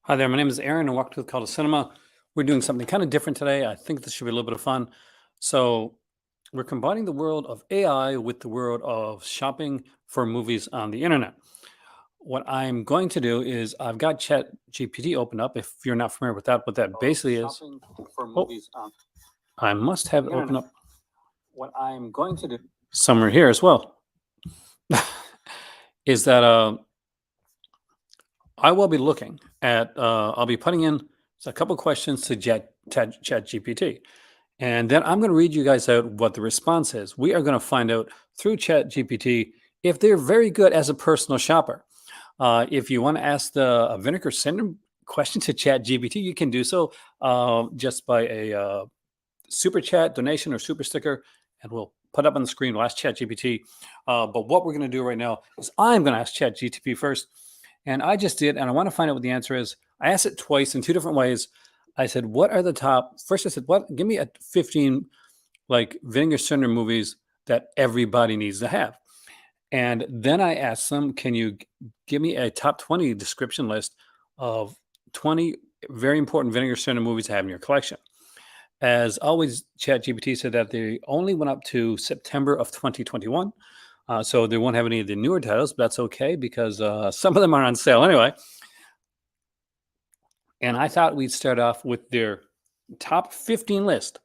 Hi there, my name is Aaron and welcome to the Call to Cinema. We're doing something kind of different today. I think this should be a little bit of fun. So, we're combining the world of AI with the world of shopping for movies on the internet. What I'm going to do is I've got Chat GPT open up. If you're not familiar with that, what that basically is, Shopping for oh, movies on I must have the it open internet. up What I'm going to do. somewhere here as well. Is that I will be looking at, I'll be putting in a couple questions to Chat GPT. And then I'm going to read you guys out what the response is. We are going to find out through ChatGPT if they're very good as a personal shopper. If you want to ask the Vinegar Syndrome question to ChatGPT, you can do so just by a super chat donation or super sticker, and we'll put up on the screen. We'll ask ChatGPT. But what we're going to do right now is I'm going to ask ChatGPT first, and I just did, and I want to find out what the answer is. I asked it twice in two different ways. I said, "What are the top?" First, I said, "What? Give me a 15 like Vinegar Syndrome movies that everybody needs to have." And then I asked them, "Can you give me a top 20 description list of 20 very important Vinegar Syndrome movies to have in your collection?" As always, ChatGPT said that they only went up to September of 2021. So they won't have any of the newer titles, but that's okay because some of them are on sale anyway. And I thought we'd start off with their top 15 list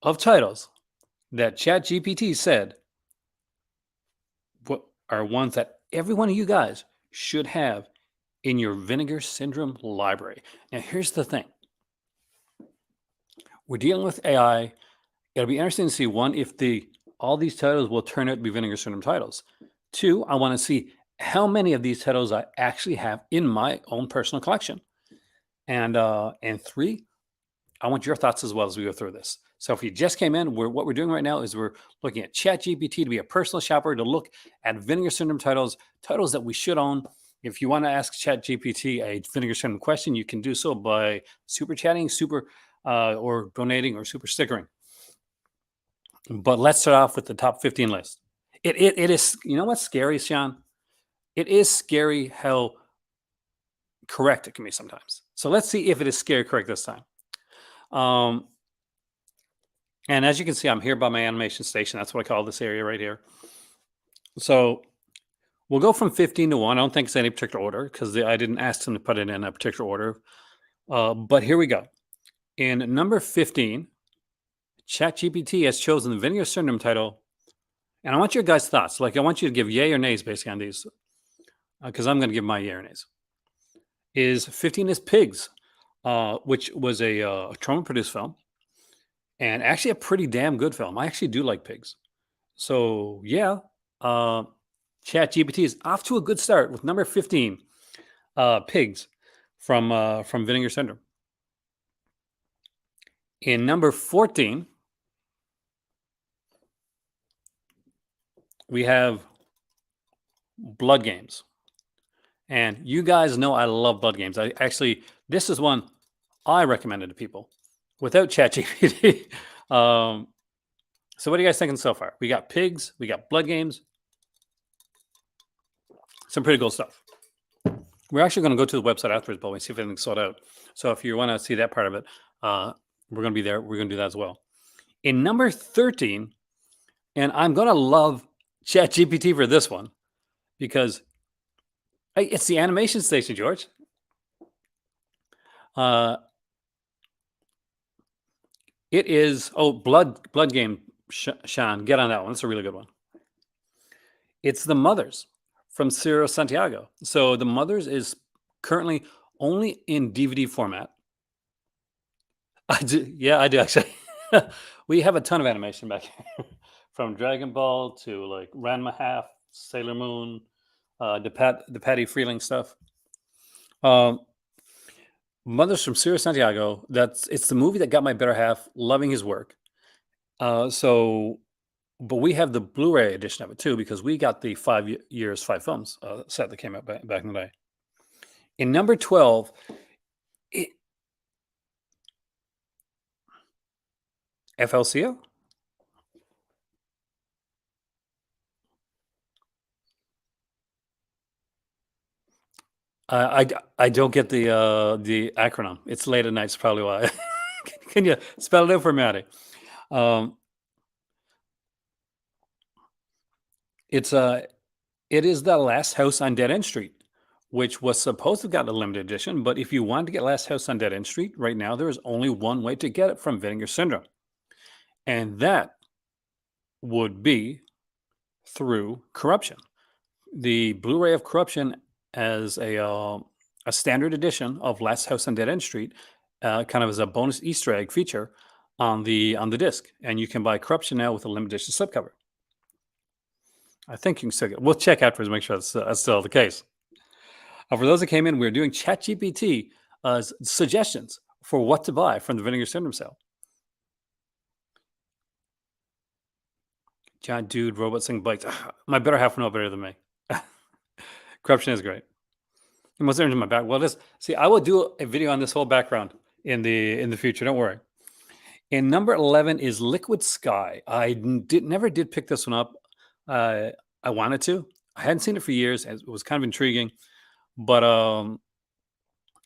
of titles that ChatGPT said what are ones that every one of you guys should have in your Vinegar Syndrome library. Now, here's the thing. We're dealing with AI. It'll be interesting to see one, if all these titles will turn out to be Vinegar Syndrome titles. Two, I want to see how many of these titles I actually have in my own personal collection. And three, I want your thoughts as well as we go through this. So if you just came in, what we're doing right now is we're looking at ChatGPT to be a personal shopper, to look at Vinegar Syndrome titles that we should own. If you want to ask ChatGPT a Vinegar Syndrome question, you can do so by super chatting, or donating, or super stickering. But let's start off with the top 15 list. It is, you know what's scary, Sean? It is scary how correct it can be sometimes. So let's see if it is scary correct this time. And as you can see, I'm here by my animation station. That's what I call this area right here. So we'll go from 15 to 1. I don't think it's any particular order because I didn't ask them to put it in a particular order. But here we go. In number 15, ChatGPT has chosen the Vinegar Syndrome title. And I want your guys' thoughts. Like, I want you to give yay or nays basically on these, because I'm going to give my yay or nays. 15 is Pigs, which was a Troma-produced film, and actually a pretty damn good film. I actually do like Pigs. So, yeah, ChatGPT is off to a good start with number 15, Pigs from Vinegar Syndrome. In number 14, we have Blood Games. And you guys know I love Blood Games. This is one I recommended to people without ChatGPT. So what are you guys thinking so far? We got Pigs, we got Blood Games. Some pretty cool stuff. We're actually going to go to the website afterwards, but we see if anything's sold out. So if you want to see that part of it, we're going to be there. We're going to do that as well. In number 13, and I'm going to love ChatGPT for this one because it's the animation station, George. It is Blood Game, Sean. Get on that one. It's a really good one. It's The Mothers from Ciro Santiago. So The Mothers is currently only in DVD format. I do actually. We have a ton of animation back here, from Dragon Ball to like Ranma Half, Sailor Moon, the Patty Freeling stuff. Mothers from Ciro Santiago. It's the movie that got my better half loving his work. But we have the Blu-ray edition of it too, because we got the 5 years, 5 films set that came out back in the day. In number 12, FLCO. I don't get the acronym. It's late at night. It's probably why. Can you spell it out for me, Maddie? Um, it's it is the Last House on Dead End Street, which was supposed to have got a limited edition. But if you want to get Last House on Dead End Street right now, there is only one way to get it from Vinegar Syndrome, and that would be through Corruption. The Blu-ray of Corruption as a standard edition of Last House on Dead End Street, kind of as a bonus Easter egg feature on the disc, and you can buy Corruption now with a limited edition slipcover. I think you can still get. We'll check afterwards to make sure that's still the case. For those that came in, we're doing ChatGPT suggestions for what to buy from the Vinegar Syndrome sale. Giant dude, robot sing bites. My better half know better than me. Corruption is great. And what's there in my back? Well, see. I will do a video on this whole background in the future. Don't worry. And number 11 is Liquid Sky. I never did pick this one up. I wanted to. I hadn't seen it for years. It was kind of intriguing, but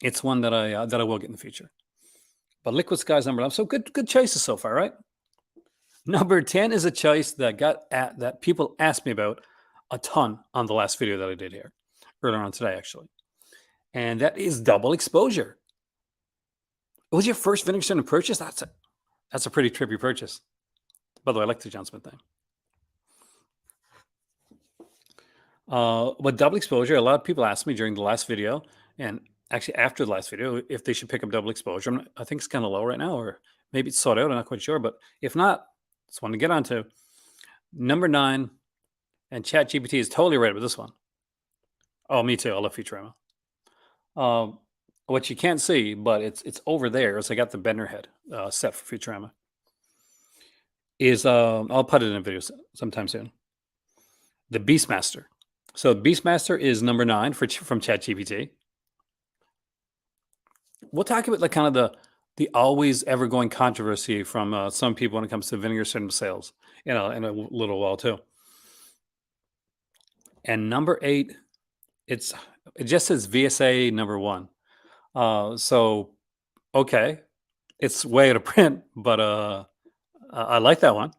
it's one that I will get in the future. But Liquid Sky is number 11. So good choices so far, right? Number 10 is a choice that people asked me about a ton on the last video that I did here earlier on today, actually, and that is Double Exposure. It was your first Vinegar Syndrome purchase. That's a pretty trippy purchase. By the way, I like the John Smith thing. But Double Exposure, a lot of people asked me during the last video, and actually after the last video, if they should pick up Double Exposure. I think it's kind of low right now, or maybe it's sold out. I'm not quite sure, but if not, it's one to get onto. Number 9, and ChatGPT is totally right with this one. Oh, me too. I love Futurama. What you can't see, but it's over there, is I got the Bender head set for Futurama. I'll put it in a video sometime soon. The Beastmaster. So Beastmaster is number 9 from ChatGPT. We'll talk about like kind of the always ever going controversy from some people when it comes to Vinegar Syndrome sales in a little while too. And number 8, it just says VSA number 1. So okay, it's way out of print, but I like that one.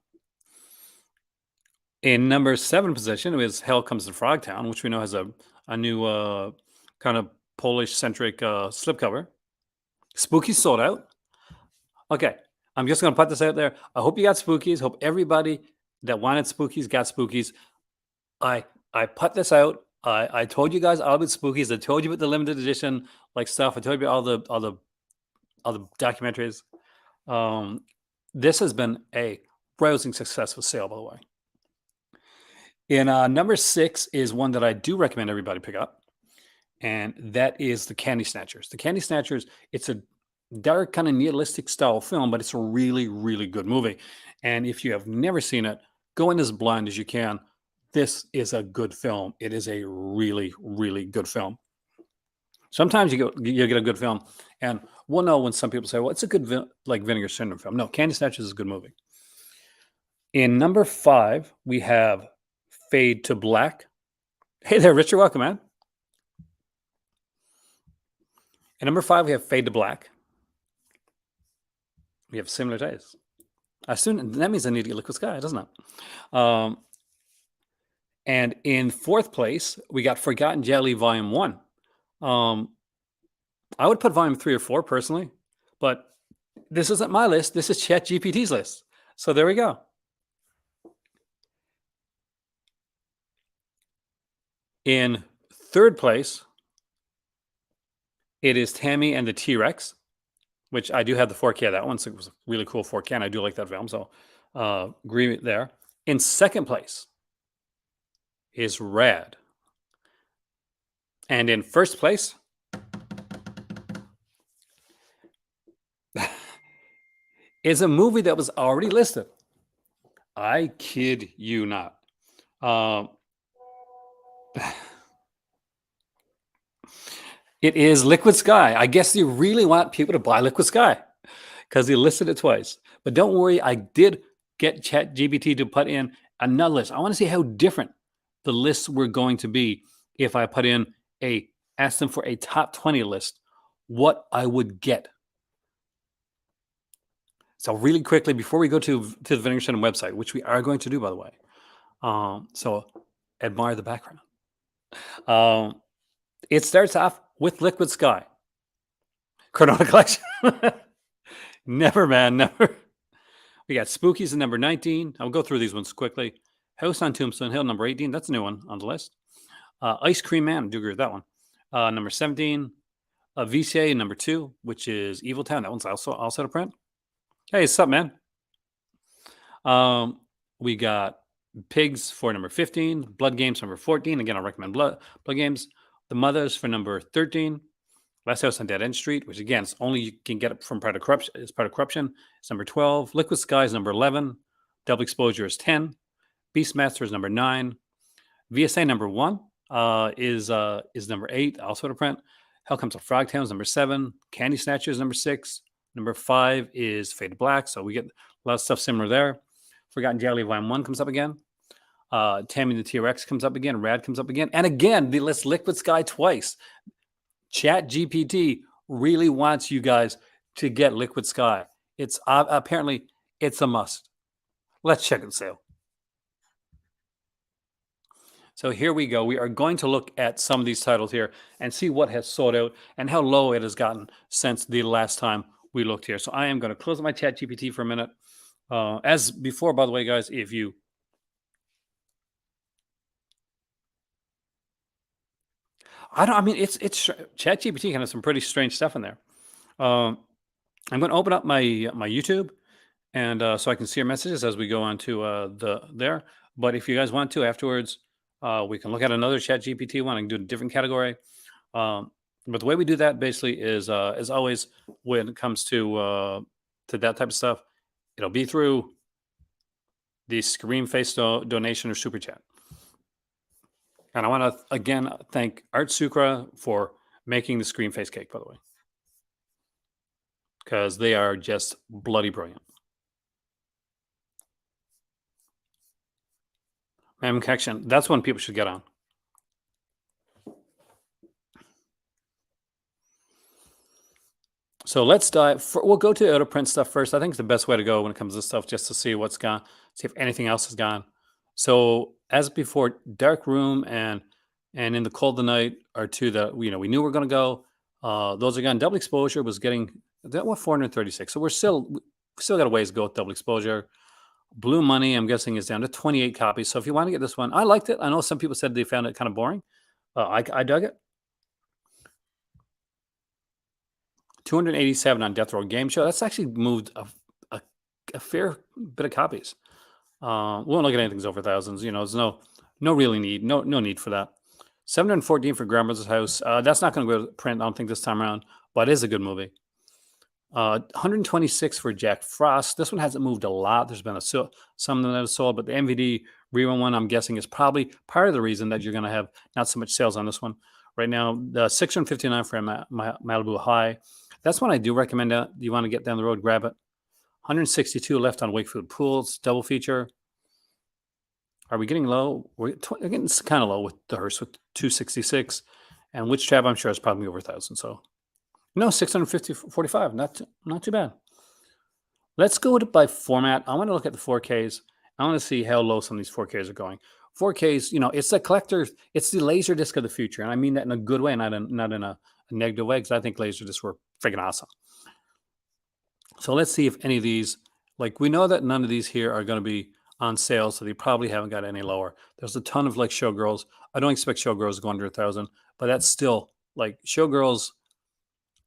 In number 7 position is Hell Comes to Frogtown, which we know has a new kind of Polish-centric slipcover. Spooky sold out. Okay, I'm just going to put this out there. I hope you got Spookies. Hope everybody that wanted Spookies got Spookies. I put this out. I told you guys all about Spookies. I told you about the limited edition like stuff. I told you about all the documentaries. This has been a rousing successful sale, by the way. And number 6 is one that I do recommend everybody pick up, and that is The Candy Snatchers. The Candy Snatchers, it's a dark kind of nihilistic style film, but it's a really, really good movie. And if you have never seen it, go in as blind as you can. This is a good film. It is a really, really good film. Sometimes you get a good film, and we'll know when some people say, well, it's a good Vinegar Syndrome film. No, Candy Snatchers is a good movie. In number 5, we have Fade to Black. Hey there, Richard. Welcome, man. And number 5, we have Fade to Black. We have similar tastes. That means I need to get Liquid Sky, doesn't it? And in 4th place, we got Forgotten Jelly Volume 1. I would put Volume 3 or 4 personally, but this isn't my list. This is ChatGPT's list. So there we go. In 3rd place, it is Tammy and the T-Rex, which I do have the 4K of that one. So it was a really cool 4K, and I do like that film. So agree there. In 2nd place is Rad. And in 1st place is a movie that was already listed. I kid you not. It is Liquid Sky. I guess they really want people to buy Liquid Sky because they listed it twice. But don't worry, I did get ChatGPT to put in another list. I want to see how different the lists were going to be if I put in a asked them for a top 20 list, what I would get. So really quickly, before we go to the Vinegar Syndrome website, which we are going to do, by the way, so admire the background. It starts off with Liquid Sky. Chronotic Collection. Never, man, never. We got Spookies at number 19. I'll go through these ones quickly. House on Tombstone Hill, number 18. That's a new one on the list. Ice Cream Man, I do agree with that one. Number 17. VCA, number 2, which is Evil Town. That one's also to print. Hey, what's up, man? We got Pigs for number 15. Blood Games, number 14. Again, I recommend Blood Games. The Mothers for number 13. Last House on Dead End Street, which again, it's only you can get it from part of corruption. It's part of corruption. It's number 12. Liquid Sky is number 11. Double Exposure is 10. Beastmaster is number 9. VSA number 1 is number 8, also to print. Hell Comes to Frogtown is number 7. Candy Snatcher is number 6. Number 5 is Faded Black. So we get a lot of stuff similar there. Forgotten Jelly Vine 1 comes up again. Tammy the T-Rex comes up again. Rad comes up again. And again, the list Liquid Sky twice. ChatGPT really wants you guys to get Liquid Sky. It's apparently it's a must. Let's check the sale. So here we go. We are going to look at some of these titles here and see what has sold out and how low it has gotten since the last time we looked here. So I am going to close my ChatGPT for a minute. As before, by the way, guys, if you it's ChatGPT can have some pretty strange stuff in there. I'm going to open up my YouTube, and so I can see your messages as we go on to there. But if you guys want to afterwards, we can look at another ChatGPT one and do a different category. But the way we do that basically is, as always, when it comes to that type of stuff, it'll be through the Scream Face donation or super chat. And I want to again thank Art Sucra for making the Scream Face cake, by the way, because they are just bloody brilliant. Mem Connection, that's one people should get on. So let's dive. We'll go to out of print stuff first. I think it's the best way to go when it comes to this stuff, just to see what's gone, see if anything else is gone. So as before, Dark Room and In the Cold of the Night are two that we knew were going to go. Those are gone. Double Exposure was getting that 436. So we still got a ways to go with Double Exposure. Blue Money, I'm guessing, is down to 28 copies. So if you want to get this one, I liked it. I know some people said they found it kind of boring. I dug it. 287 on Death Row Game Show. That's actually moved a fair bit of copies. We won't look at anything's over thousands. There's no really need, no need for that. 714 for Grandmother's House. That's not going to go to print, I don't think, this time around, but it is a good movie. 126 for Jack Frost. This one hasn't moved a lot. There's been some that have sold, but the MVD rerun one, I'm guessing, is probably part of the reason that you're going to have not so much sales on this one right now. The 659 for Malibu High. That's one I do recommend. You want to get down the road, grab it. 162 left on Wakefield Pools double feature. Are we getting low? We're getting kind of low with the Hearst with 266, and Witch Trap I'm sure is probably over 1,000. So no, 645, not too bad. Let's go by format. I want to look at the 4Ks. I want to see how low some of these 4Ks are going. 4Ks, it's a collector. It's the laser disc of the future, and I mean that in a good way, not in a negative way, because I think laser discs were freaking awesome. So let's see if any of these, we know that none of these here are going to be on sale, so they probably haven't got any lower. There's a ton of Showgirls. I don't expect Showgirls to go under 1,000, but that's still Showgirls.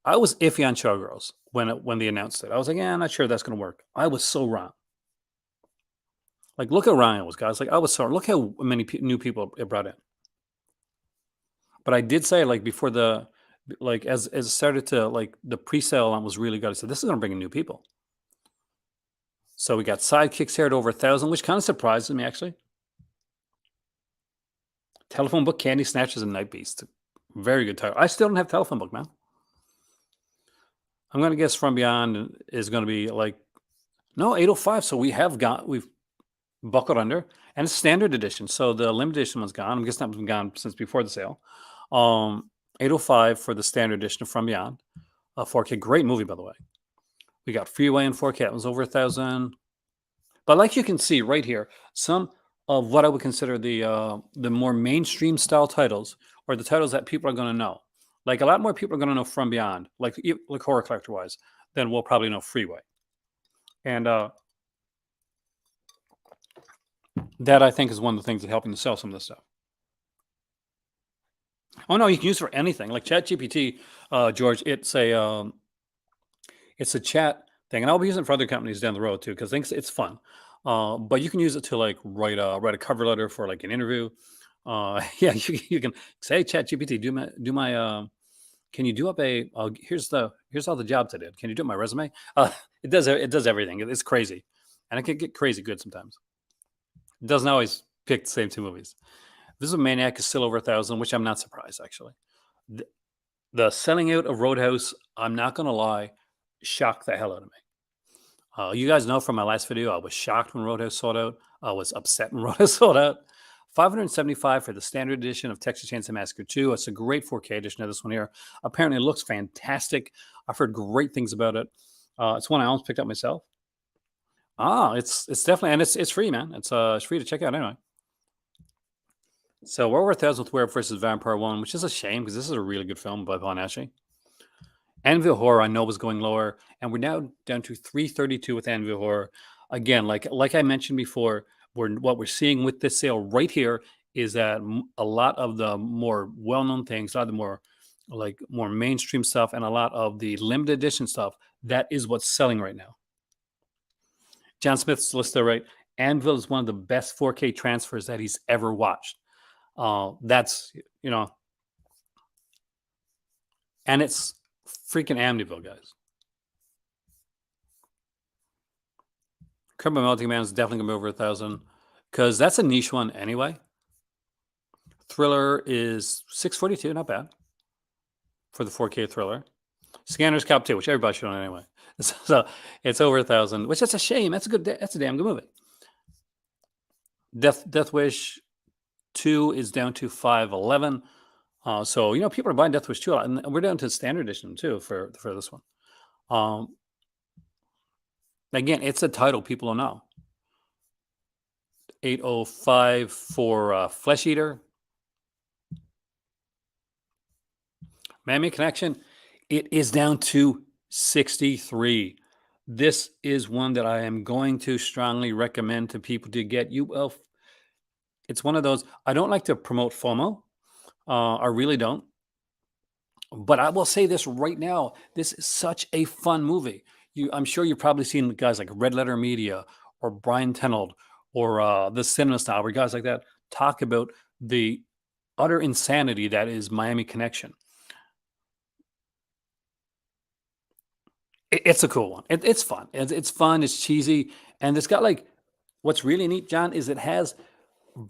I was iffy on Showgirls when they announced it. I was like, yeah, I'm not sure that's going to work. I was so wrong. Look at Ryan was, guys. I was so, look how many new people it brought in. But I did say, before the, as it started to, the pre-sale was really good. I said, this is going to bring in new people. So we got Sidekicks here at over 1,000, which kind of surprises me, actually. Telephone Book, Candy Snatchers, and Night Beast. Very good title. I still don't have Telephone Book, man. I'm going to guess From Beyond is going to be no, 805. So we've buckled under, and it's standard edition. So the limited edition one's gone. I'm guessing that one's been gone since before the sale. 805 for the standard edition of From Beyond. 4K, great movie, by the way. We got Freeway in 4K. It was over 1,000. But like you can see right here, some of what I would consider the more mainstream style titles, or the titles that people are going to know. Like a lot more people are going to know From Beyond, like horror collector wise, than we'll probably know Freeway. And that I think is one of the things that helping to sell some of this stuff. Oh no, you can use it for anything. Like ChatGPT, George, it's a chat thing, and I'll be using it for other companies down the road too because I think it's fun. But you can use it to like write a cover letter for like an interview. Yeah, you can say, ChatGPT, can you do up here's all the jobs I did. Can you do up my resume? It does everything. It's crazy, and it can get crazy good sometimes. It doesn't always pick the same two movies. This is a Maniac is still over 1,000, which I'm not surprised actually. The, the selling out of Roadhouse, I'm not gonna lie, shocked the hell out of me. You guys know from my last video, I was shocked when Roadhouse sold out. I was upset when Roadhouse sold out. 575 for the standard edition of Texas Chainsaw Massacre 2. It's a great 4K edition of this one here. Apparently, it looks fantastic. I've heard great things about it. It's one I almost picked up myself. It's definitely, and it's free, man. It's free to check out anyway. So we're over 1,000 with Werewolf versus Vampire 1, which is a shame because this is a really good film by Von Ashi. Anvil Horror, I know, was going lower, and we're now down to 332 with Anvil Horror. Again, like I mentioned before, what we're seeing with this sale right here is that a lot of the more well-known things, a lot of the more mainstream stuff, and a lot of the limited edition stuff, that is what's selling right now. John Smith's listed right. Anvil is one of the best 4K transfers that he's ever watched. That's and it's freaking Amityville, guys. Criminal Melting Man is definitely gonna be over 1,000 because that's a niche one anyway. Thriller is 642, not bad for the 4K Thriller. Scanner's Cop 2, which everybody should own anyway. So it's over 1,000, which that's a shame. That's a damn good movie. Death Wish 2 is down to 511. So people are buying Death Wish 2 a lot, and we're down to standard edition too for this one. Again, it's a title people don't know. 805 for Flesh Eater. Miami Connection, it is down to 63. This is one that I am going to strongly recommend to people to get. It's one of those. I don't like to promote FOMO. I really don't. But I will say this right now. This is such a fun movie. I'm sure you've probably seen guys like Red Letter Media or Brian Tenold or the Cinema Style, where guys like that talk about the utter insanity that is Miami Connection. It's a cool one. It's fun. It's fun. It's cheesy, and it's got what's really neat, John, is it has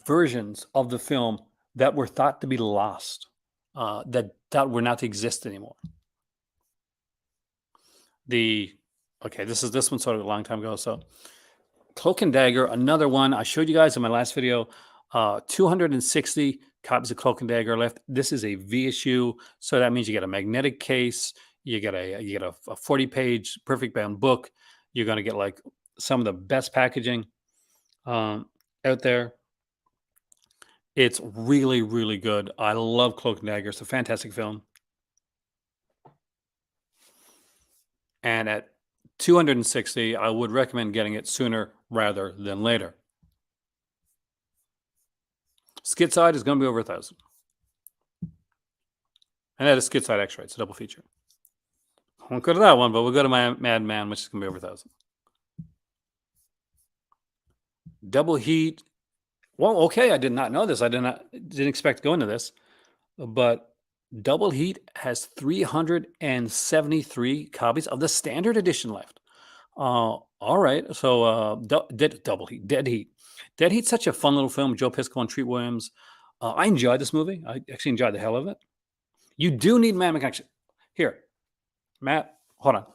versions of the film that were thought to be lost, that were not to exist anymore. This one sort of a long time ago. So Cloak and Dagger, another one I showed you guys in my last video. 260 copies of Cloak and Dagger left. This is a V issue, so that means you get a magnetic case. You get a 40-page perfect bound book. You're going to get like some of the best packaging out there. It's really, really good. I love Cloak and Dagger. It's a fantastic film. And at 260, I would recommend getting it sooner rather than later. Skid Side is going to be over 1,000. And that is Skid Side X-Ray. It's a double feature. I won't go to that one, but we'll go to my Madman, which is going to be over 1,000. Double Heat. Well, okay, I did not know this. Didn't expect to go into this, but Double Heat has 373 copies of the standard edition left. All right, so Double Heat, Dead Heat. Dead Heat's such a fun little film. Joe Piscopo and Treat Williams. I enjoyed this movie. I actually enjoyed the hell of it. You do need Matt McConaughey. Here, Matt, hold on.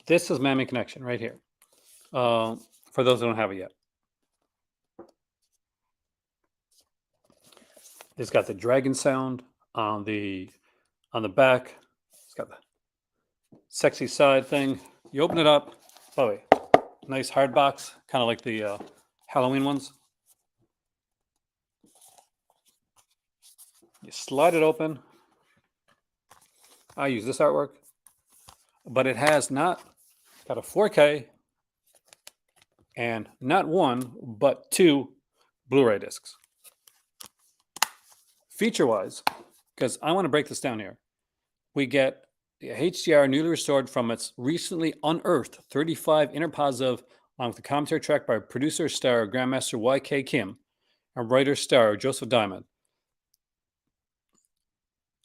This is Miami Connection right here. For those who don't have it yet. It's got the dragon sound on the back. It's got the sexy side thing. You open it up. Oh wait, nice hard box, kind of like the Halloween ones. You slide it open. I use this artwork, but it has not got a 4K and not one, but two Blu-ray discs. Feature-wise, because I want to break this down here, we get the HDR newly restored from its recently unearthed 35 interpositive, along with the commentary track by producer star Grandmaster YK Kim and writer star Joseph Diamond.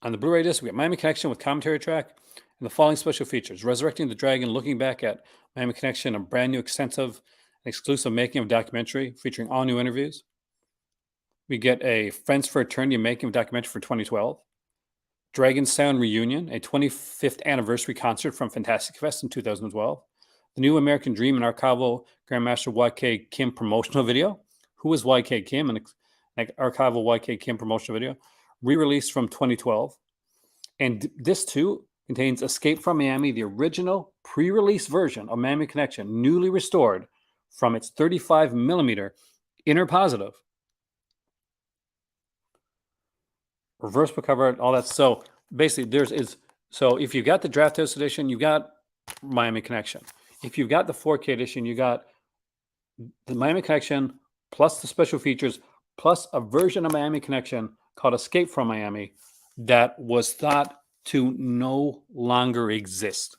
On the Blu-ray disc, we get Miami Connection with commentary track and the following special features: Resurrecting the Dragon, looking back at Miami Connection, a brand new, extensive, and exclusive making of documentary featuring all new interviews. We get a Friends for Eternity making of documentary for 2012. Dragon Sound Reunion, a 25th anniversary concert from Fantastic Fest in 2012. The New American Dream and archival Grandmaster YK Kim promotional video. Who is YK Kim? An archival YK Kim promotional video. Re-released from 2012. And this too contains Escape from Miami, the original pre-release version of Miami Connection, newly restored from its 35 millimeter inner positive. Reverse book cover, all that. So basically, so if you got the Draft House edition, you got Miami Connection. If you've got the 4K edition, you got the Miami Connection plus the special features plus a version of Miami Connection called Escape from Miami that was thought to no longer exist.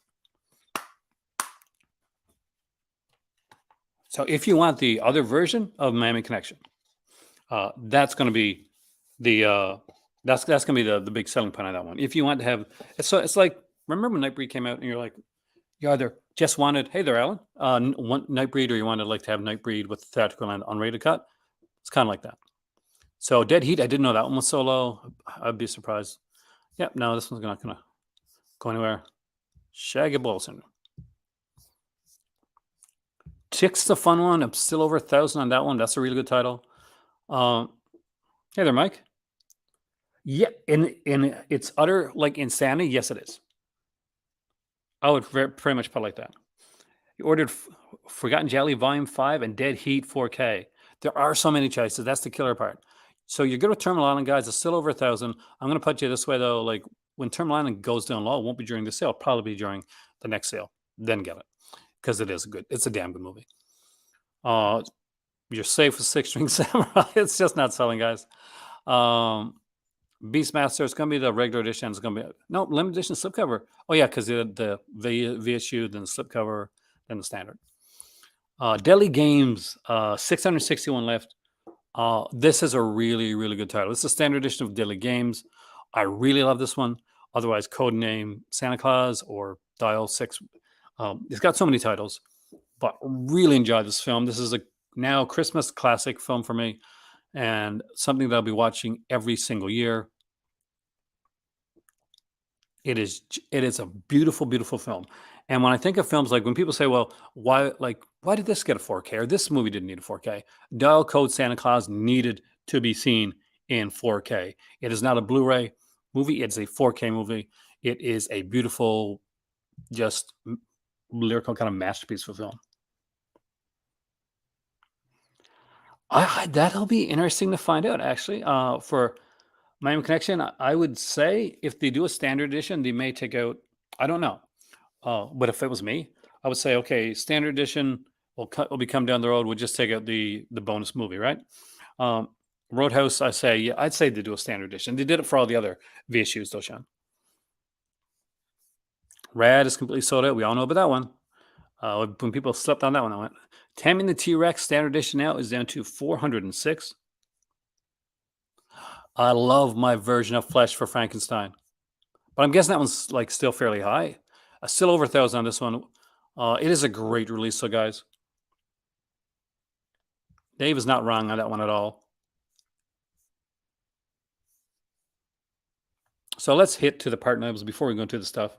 So if you want the other version of Miami Connection, that's going to be the that's going to be the big selling point on that one. If you want to have, it's like, remember when Nightbreed came out and you're like, you either just wanted, hey there, Alan, one Nightbreed, or you wanted like to have Nightbreed with the theatrical and unrated cut. It's kind of like that. So Dead Heat, I didn't know that one was so low. I'd be surprised. Yep, no, this one's not going to go anywhere. Shaggy Ball Syndrome. Chick's the fun one. I'm still over 1,000 on that one. That's a really good title. Hey there, Mike. Yeah, in its utter like insanity, yes, it is. I would pretty much put it like that. You ordered Forgotten Jelly Volume 5 and Dead Heat 4K. There are so many choices. That's the killer part. So you're good with Terminal Island, guys. It's still over 1,000. I'm going to put you this way, though. Like, when Terminal Island goes down low, it won't be during the sale. It'll probably be during the next sale. Then get it. Because it's a damn good movie. You're safe with Six String Samurai. It's just not selling, guys. Beastmaster, it's going to be the regular edition. It's going to be limited edition slipcover. Oh yeah, because the VSU, then the slipcover, then the standard. Deadly Games, 661 left. This is a really, really good title. It's a standard edition of Deadly Games. I really love this one. Otherwise, Codename Santa Claus or Dial 6. It's got so many titles, but really enjoyed this film. This is a now Christmas classic film for me, and something that I'll be watching every single year. It is a beautiful, beautiful film. And when I think of films, like when people say, well, why did this get a 4K, or this movie didn't need a 4K? Dial Code Santa Claus needed to be seen in 4K. It is not a Blu-ray movie. It's a 4K movie. It is a beautiful, just lyrical kind of masterpiece of a film. That'll be interesting to find out, actually. For Miami Connection, I would say if they do a standard edition, they may take out, I don't know. But if it was me, I would say, okay, standard edition will be come down the road. We'll just take out the bonus movie, right? Roadhouse, I'd say they do a standard edition. They did it for all the other VSUs, though, Sean. Rad is completely sold out. We all know about that one. When people slept on that one, I went, Tammy and the T-Rex standard edition now is down to 406. I love my version of Flesh for Frankenstein, but I'm guessing that one's like still fairly high. Still over 1,000 on this one. It is a great release, so guys. Dave is not wrong on that one at all. So let's hit to the part nibs before we go into the stuff.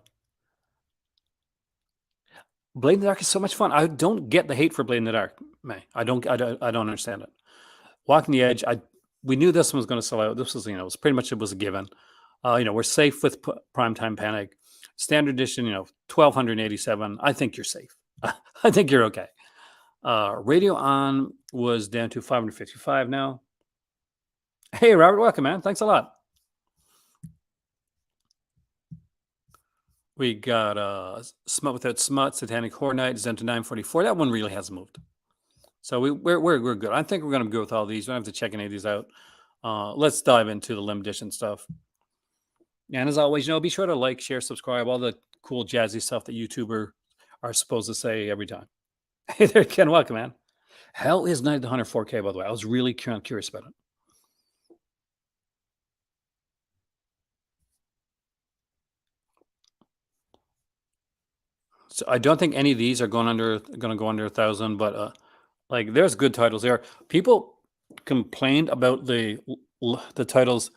Blade in the Dark is so much fun. I don't get the hate for Blade in the Dark, May. I don't understand it. Walking the Edge, we knew this one was going to sell out. This was, it was pretty much, it was a given. We're safe with Primetime Panic. Standard edition, 1287. I think you're safe. I think you're okay. Radio On was down to 555 now. Hey, Robert, welcome, man. Thanks a lot. We got Smut Without Smut, Satanic Horror Night is down to 944. That one really hasn't moved. So we're good. I think we're going to go with all these. We don't have to check any of these out. Let's dive into the limited edition stuff. And as always, be sure to like, share, subscribe, all the cool jazzy stuff that YouTuber are supposed to say every time. Hey there, Ken. Welcome, man. Hell is Night of the Hunter 4K, by the way. I was really curious about it. So I don't think any of these are going to go under 1,000, but like there's good titles there. People complained about the titles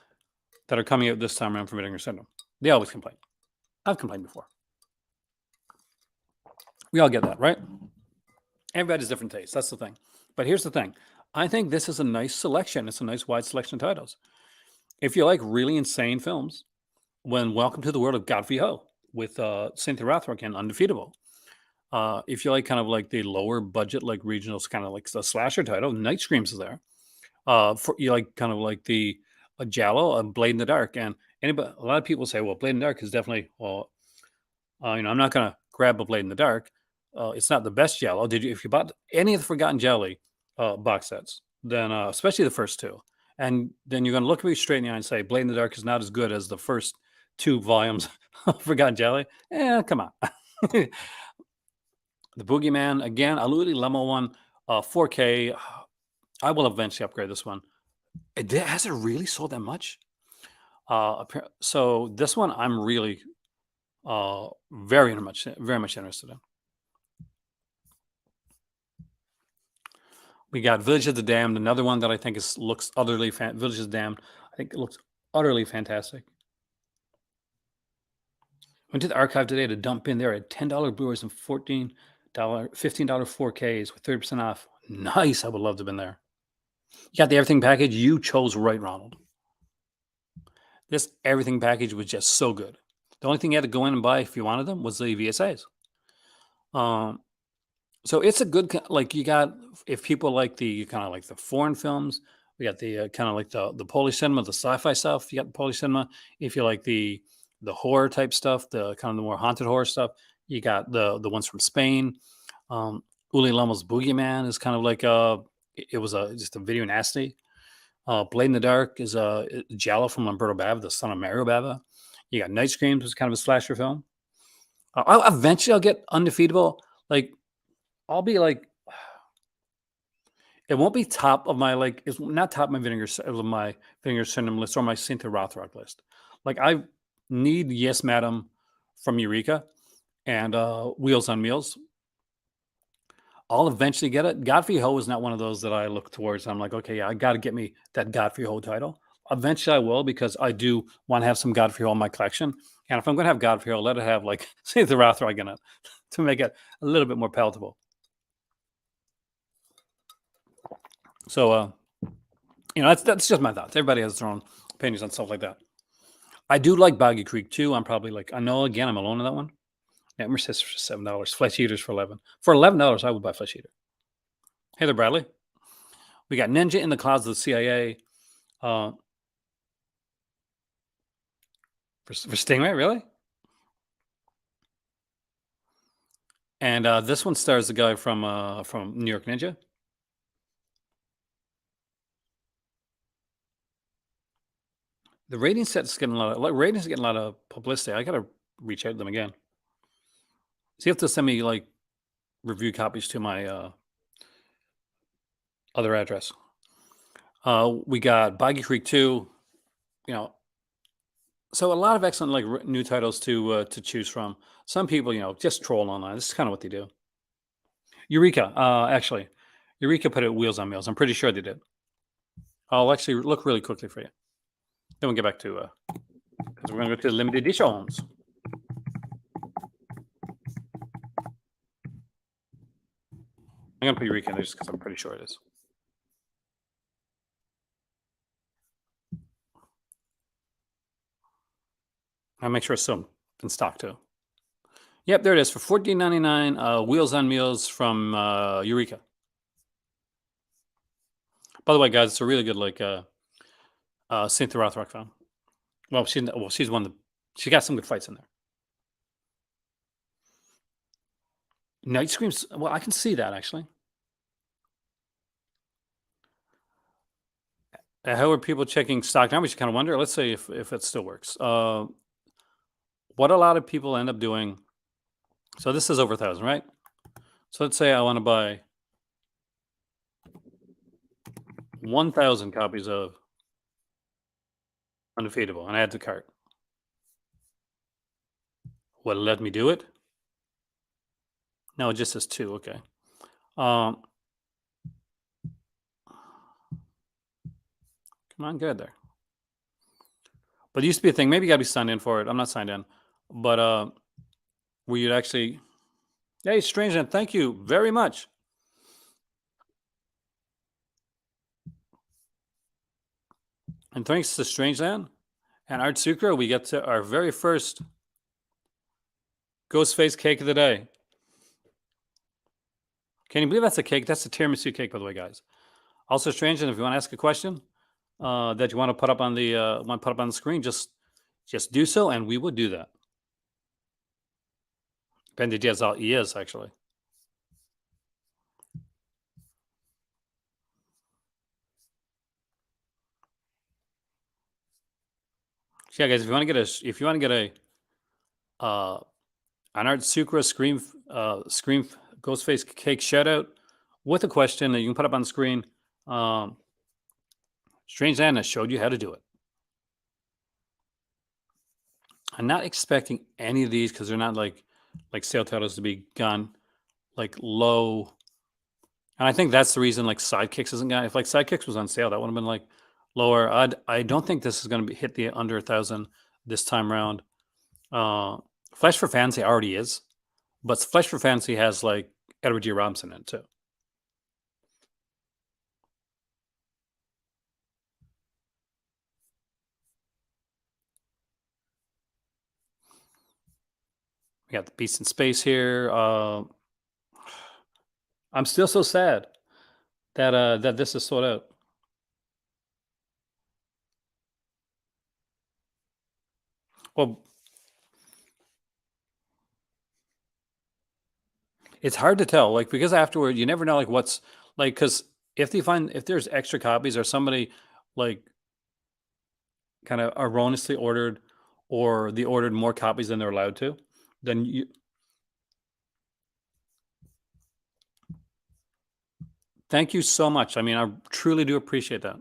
that are coming out this time around from Vinegar Syndrome. They always complain. I've complained before. We all get that, right? Everybody's different tastes. That's the thing. But here's the thing. I think this is a nice selection. It's a nice wide selection of titles. If you like really insane films, welcome to the world of Godfrey Ho with Cynthia Rothrock and Undefeatable. If you like kind of like the lower budget, like regionals, kind of like the slasher title, Night Screams is there. You like kind of like the Giallo, Blade in the Dark, and a lot of people say, well, Blade in the Dark is definitely I'm not going to grab a Blade in the Dark. It's not the best Giallo. If you bought any of the Forgotten Jelly box sets, then especially the first two, and then you're going to look me straight in the eye and say Blade in the Dark is not as good as the first 2 volumes of Forgotten Jelly. Come on. The Boogeyman again, a Louis Lemo one, 4K. I will eventually upgrade this one. Has it really sold that much? So this one I'm really very much interested in. We got Village of the Damned, another one that I think looks utterly Village of the Damned. I think it looks utterly fantastic. Went to the archive today to dump in there at $10 Blu-rays and $15 4Ks with 30% off. Nice. I would love to have been there. You got the everything package. You chose right, Ronald. This everything package was just so good. The only thing you had to go in and buy if you wanted them was the VSAs. So it's a good, like you got, if people like the kind of like the foreign films, we got the kind of like the Polish cinema, the sci-fi stuff. You got the Polish cinema. If you like the horror type stuff, the kind of the more haunted horror stuff, you got the ones from Spain. Uli Lemel's Boogeyman is kind of like it was just a video nasty. Blade in the Dark is Giallo from Lamberto Bava, the son of Mario Bava. You got Night Screams, which is kind of a slasher film. Eventually I'll get Undefeatable. Like I'll be like, it won't be top of my it's not top of my Vinegar Syndrome list or my Cynthia Rothrock list. Like I need Yes Madam from Eureka and Wheels on Meals. I'll eventually get it. Godfrey Ho is not one of those that I look towards. I'm like, okay, yeah, I got to get me that Godfrey Ho title. Eventually I will, because I do want to have some Godfrey Ho in my collection. And if I'm going to have Godfrey Ho, let it have like Cynthia Rothrock in it to make it a little bit more palatable. So, that's just my thoughts. Everybody has their own opinions on stuff like that. I do like Boggy Creek too. I'm probably like, I know again, I'm alone in that one. Nightmare Sisters for $7. Flesh Eaters for $11. For $11, I would buy Flesh Eater. Hey there, Bradley. We got Ninja in the Clouds of the CIA. For Stingray, really? And this one stars the guy from New York Ninja. The rating set's getting a lot of publicity. I gotta reach out to them again. See if they'll send me like review copies to my other address. We got Boggy Creek 2. So a lot of excellent like new titles to choose from. Some people, just troll online. This is kind of what they do. Eureka, actually, Eureka put out Wheels on Meals. I'm pretty sure they did. I'll actually look really quickly for you. Then we'll get back to because we're going to go to the limited editions. I'm gonna put Eureka in there just because I'm pretty sure it is. I'll make sure it's still in stock too. Yep, there it is for $14.99. Wheels on Meals from Eureka. By the way, guys, it's a really good Cynthia Rothrock film. Well, she's one of the she got some good fights in there. Night Screams. Well, I can see that actually. How are people checking stock now? We should kind of wonder. Let's see if it still works. What a lot of people end up doing. So this is over 1,000, right? So let's say I want to buy 1,000 copies of Undefeatable and add to cart. Will it let me do it? No, it just says 2. Okay. Come on, good there. But it used to be a thing. Maybe you got to be signed in for it. I'm not signed in, but where you'd actually, hey, Strangeland, thank you very much. And thanks to Strangeland and Art Sucre, we get to our very first Ghostface cake of the day. Can you believe that's a cake? That's a tiramisu cake, by the way, guys. Also, Strangeland, if you want to ask a question that you want to put up on the screen, just do so, and we will do that. Bendy Diaz, he is actually. So yeah, guys, if you want to get a an Art Sucre Scream Ghostface cake shout out with a question that you can put up on the screen. Strange Anna showed you how to do it. I'm not expecting any of these because they're not like sale titles to be gone like low. And I think that's the reason like Sidekicks isn't gonna. If like Sidekicks was on sale, that would have been like lower. I don't think this is going to be hit the under 1,000 this time around. Flesh for Fancy already is, but Flesh for Fancy has like Edward G. Robinson in it too. We got the Beast in Space here. I'm still so sad that this is sold out. Well, it's hard to tell, like because afterward you never know, like what's like because if there's extra copies or somebody like kind of erroneously ordered or they ordered more copies than they're allowed to, then you thank you so much. I mean, I truly do appreciate that.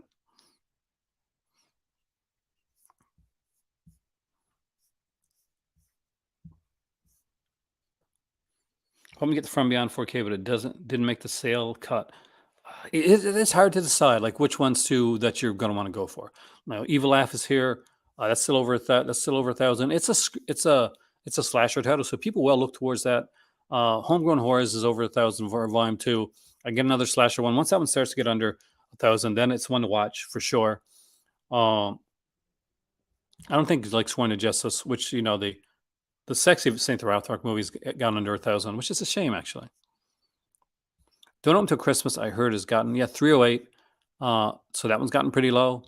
Hoping to get the From Beyond 4K, but it didn't make the sale cut. It's hard to decide like which ones that you're going to want to go for. Now, Evil Laugh is here. That's still over that's still over 1,000. It's a slasher title, so people will look towards that. Homegrown Horrors is over 1,000 for volume 2. I get another slasher one. Once that one starts to get under 1,000, then it's one to watch for sure. I don't think like Sworn to Justice, which the sexy Saint Rothrock movie's gone under 1,000, which is a shame actually. Don't Open Till Christmas, I heard, has gotten 308. So that one's gotten pretty low.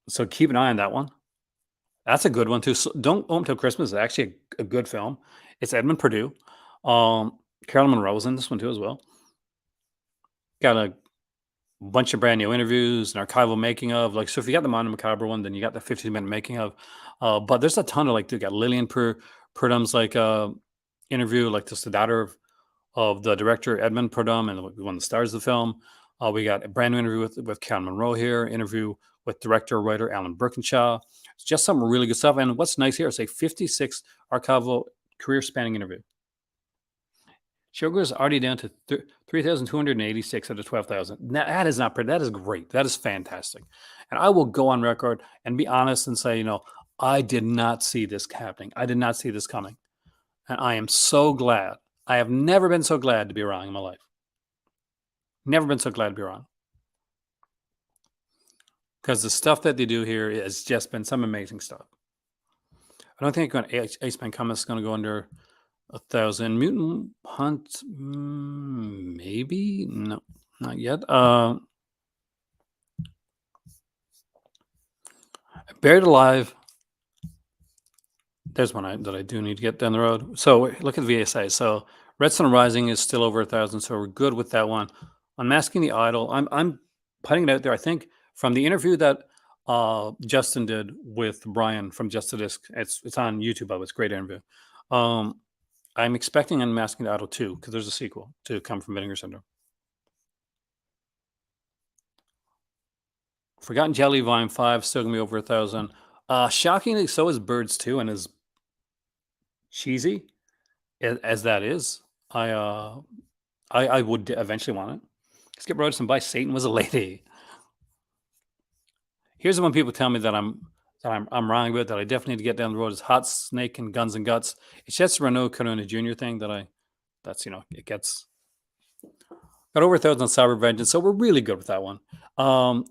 So keep an eye on that one. That's a good one too. So Don't Open Till Christmas is actually a good film. It's Edmund Purdue. Carolyn Monroe's in this one too as well. Got a bunch of brand new interviews and archival making of. Like, so if you got the Mondo Macabre one, then you got the 15-minute making of. But there's a ton of like, they got Lillian Purdum's like interview, like just the daughter of the director Edmund Purdum and one of the stars of the film. We got a brand new interview with Carolyn Monroe here, interview with director writer Alan Birkinshaw. It's just some really good stuff. And what's nice here is a 56 archival career spanning interview. Sugar is already down to 3,286 out of 12,000. That is not pretty. That is great. That is fantastic. And I will go on record and be honest and say, I did not see this happening. I did not see this coming. And I am so glad. I have never been so glad to be wrong in my life. Never been so glad to be wrong. Because the stuff that they do here has just been some amazing stuff. I don't think Iceman Comics is going to go under 1,000. Mutant Hunt, maybe? No, not yet. Buried Alive. There's one that I do need to get down the road. So look at the VSA. So Redstone Rising is still over 1,000, so we're good with that one. Unmasking the Idol, I'm putting it out there. I think from the interview that Justin did with Brian from Just a Disc, it's on YouTube. It's a great interview. I'm expecting Unmasking the Idol 2 because there's a sequel to come from Vinegar Syndrome. Forgotten Jelly Volume 5 still gonna be over 1,000. Shockingly, so is Birds 2, and as cheesy as that is, I would eventually want it. Skip Robertson by Satan was a lady. Here's the one people tell me that I'm wrong with, that I definitely need to get down the road, is Hot Snake and Guns and Guts. It's just a Renault Corona Jr. thing it gets got over 1,000 on Cyber Vengeance, so we're really good with that one.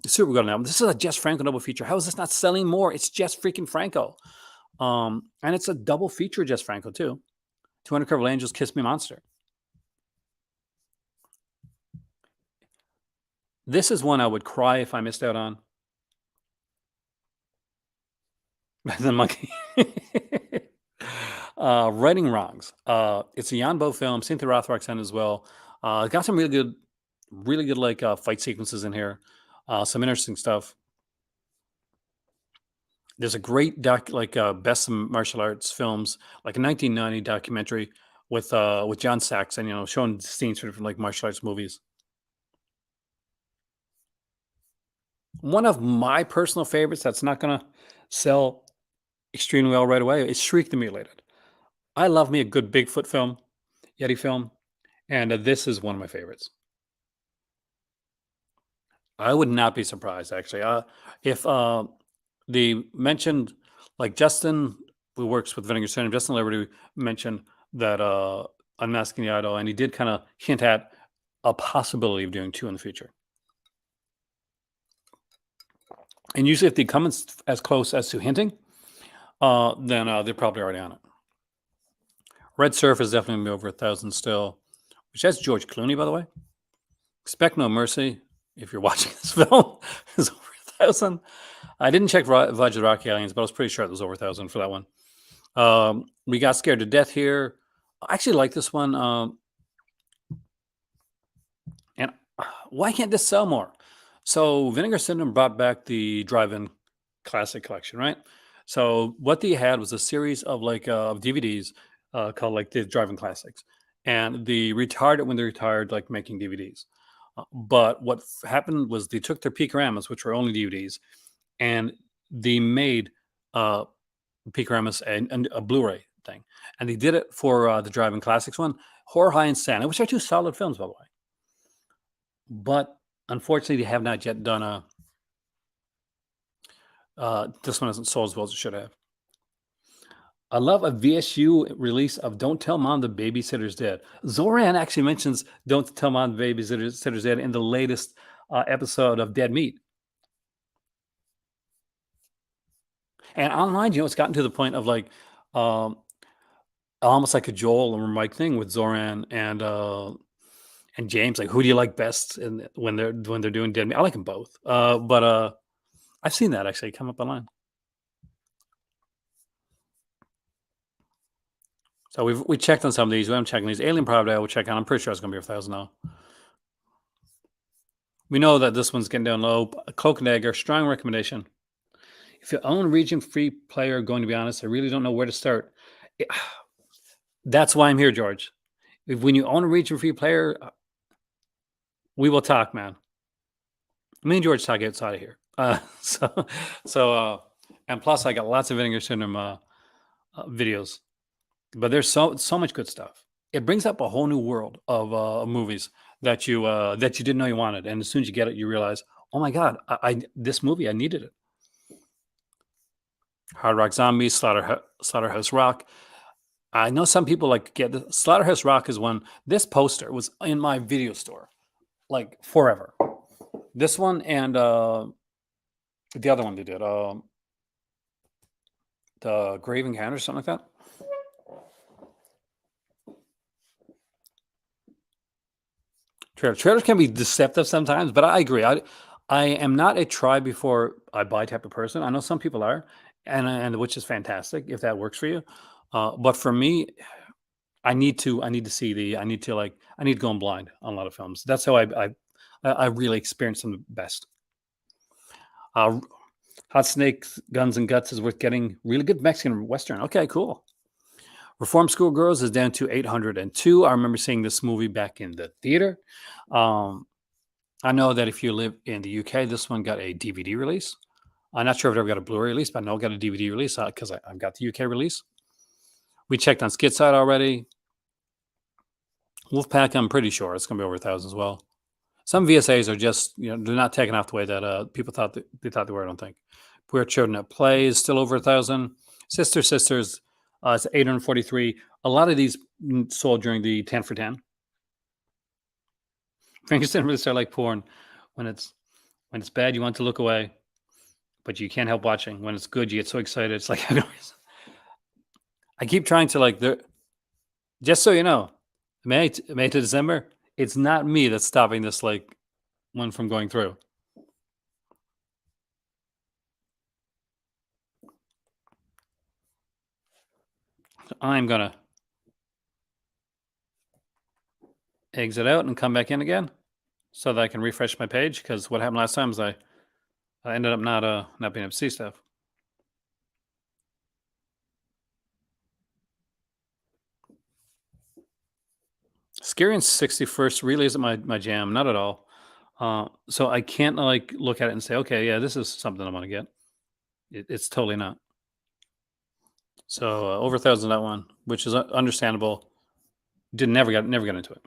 Super good on that one. This is a Jess Franco double feature. How is this not selling more? It's Jess freaking Franco. And it's a double feature Jess Franco too. 200 Curved Angels, Kiss Me Monster. This is one I would cry if I missed out on. The monkey. Righting Wrongs. It's a Jan Bo film. Cynthia Rothrock's in as well. Got some really good like fight sequences in here. Some interesting stuff. There's a great best martial arts films, like a 1990 documentary with John Saxon, showing scenes from different like martial arts movies. One of my personal favorites that's not gonna sell extremely well right away is Shriek the Mutilated. I love me a good Bigfoot film, Yeti film, and this is one of my favorites. I would not be surprised actually. If the mentioned, like Justin, who works with Vinegar Syndrome, Justin Liberty mentioned that Unmasking the Idol, and he did kind of hint at a possibility of doing 2 in the future. And usually, if they come as close as to hinting, then they're probably already on it. Red Surf is definitely going to be over 1,000 still, which has George Clooney, by the way. Expect No Mercy, if you're watching this film, is over 1,000. I didn't check Voyage of the Rocky Aliens, but I was pretty sure it was over 1,000 for that one. We Got Scared to Death here. I actually like this one. And why can't this sell more? So Vinegar Syndrome brought back the drive-in classic collection, right? So what they had was a series of DVDs called like the drive-in classics, and they retired it when they retired like making DVDs. But what happened was they took their Picaramas, which were only DVDs, and they made Picaramas and a Blu-ray thing, and they did it for the drive-in classics one, Horror High and Santa, which are 2 solid films, by the way. But unfortunately, they have not yet done this one hasn't sold as well as it should have. I love a VSU release of Don't Tell Mom the Babysitter's Dead. Zoran actually mentions Don't Tell Mom the Babysitter's Dead in the latest episode of Dead Meat. And online, it's gotten to the point of like almost like a Joel or Mike thing with Zoran and James. Like, who do you like best when they're doing Dead Meat? I like them both. But I've seen that actually come up online. So we checked on some of these. We haven't checked on these. Alien Providence, we'll check on. I'm pretty sure it's going to be 1,000 now. We know that this one's getting down low. Cloak and Dagger, strong recommendation. If you own region-free player, going to be honest, I really don't know where to start. That's why I'm here, George. When you own a region-free player, we will talk, man. Me and George talk outside of here. And plus, I got lots of Vinegar Syndrome videos. But there's so much good stuff. It brings up a whole new world of movies that you didn't know you wanted, and as soon as you get it, you realize, oh my god, this movie, I needed it. Hard Rock Zombies, Slaughterhouse Rock. I know some people like get the Slaughterhouse Rock is one. This poster was in my video store like forever. This one and the other one they did, the Grave Encounter, something like that. Trailers can be deceptive sometimes, but I agree. I am not a try before I buy type of person. I know some people are, and which is fantastic if that works for you. But for me, I need to see I need to go in blind on a lot of films. That's how I really experience them the best. Uh, Hot Snakes, Guns and Guts is worth getting. Really good Mexican Western. Okay, cool. Reform School Girls is down to 802. I remember seeing this movie back in the theater. Um, I know that if you live in the UK, this one got a DVD release. I'm not sure if it ever got a Blu-ray release, but I know it got a DVD release because I've got the UK release. We checked on Skitside already. Wolfpack, I'm pretty sure it's going to be over 1,000 as well. Some VSAs are just, they're not taken off the way that people thought they thought they were. I don't think. Queer Children at Play is still over 1,000. Sister Sisters, it's 843. A lot of these sold during the 10 for 10. Frankenstein really start like porn. When it's bad, you want to look away, but you can't help watching. When it's good, you get so excited. It's like I keep trying to just so you know, May to December. It's not me that's stopping this one from going through. I'm gonna exit out and come back in again so that I can refresh my page, because what happened last time is I ended up not being able to see stuff. Scary and 61st really isn't my jam, not at all. So I can't look at it and say, okay, yeah, this is something I want to get. It's totally not. So over 1,000 that one, which is understandable. Never got into it.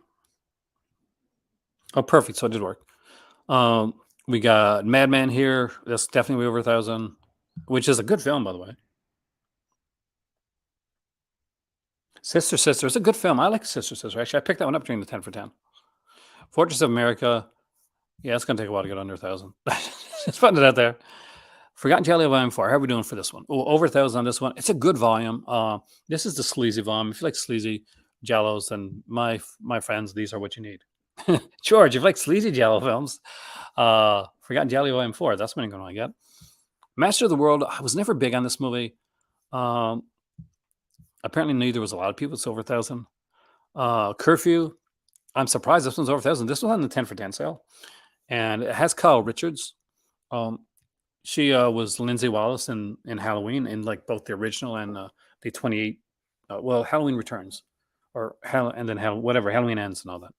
Oh, perfect. So it did work. We got Madman here. That's definitely over 1,000, which is a good film, by the way. Sister Sister is a good film. I like Sister Sister. Actually, I picked that one up during the 10 for 10. Fortress of America. Yeah, it's gonna take a while to get under 1,000. Just putting it out there. Forgotten Jelly Volume 4. How are we doing for this one? Oh, over 1,000 on this one. It's a good volume. This is the sleazy volume. If you like sleazy Jellos, then my friends, these are what you need. George, if you like sleazy Jello films, Forgotten Jelly Volume 4. That's what I'm going to get. Master of the World. I was never big on this movie. Apparently, neither was a lot of people. It's over 1,000. Curfew. I'm surprised this one's over 1,000. This was on the 10 for 10 sale, and it has Kyle Richards. She was Lindsay Wallace in Halloween, in both the original and the 28. Halloween Returns, and then whatever Halloween Ends and all that.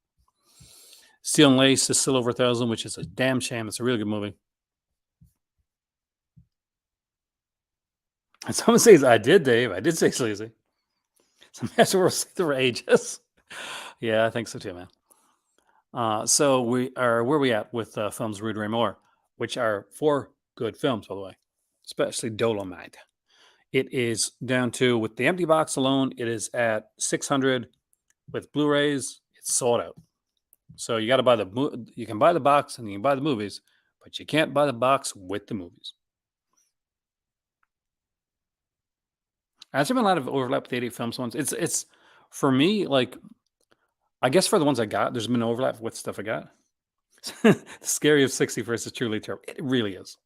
Steel and Lace is still over 1,000, which is a damn shame. It's a really good movie. And someone says, I did, Dave. I did say sleazy. Some masterworks for ages. Yeah, I think so too, man. So we are where we at with films Rue de Remor, which are 4 good films, by the way, especially Dolomite. It is down to, with the empty box alone, it is at 600. With Blu-rays, it's sold out. So you got to you can buy the box and you can buy the movies, but you can't buy the box with the movies. Has there been a lot of overlap with the 88 Films ones? It's for me, I guess for the ones I got, there's been overlap with stuff I got. The Scary of 61st is truly terrible. It really is.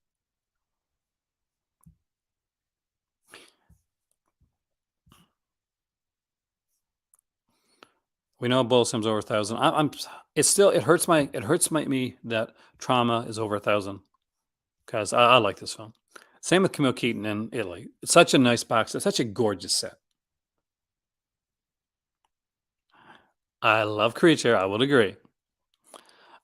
We know Bull Sim's over 1,000. It hurts me that Trauma is over 1,000, because I like this film. Same with Camille Keaton in Italy. It's such a nice box. It's such a gorgeous set. I love Creature. I would agree.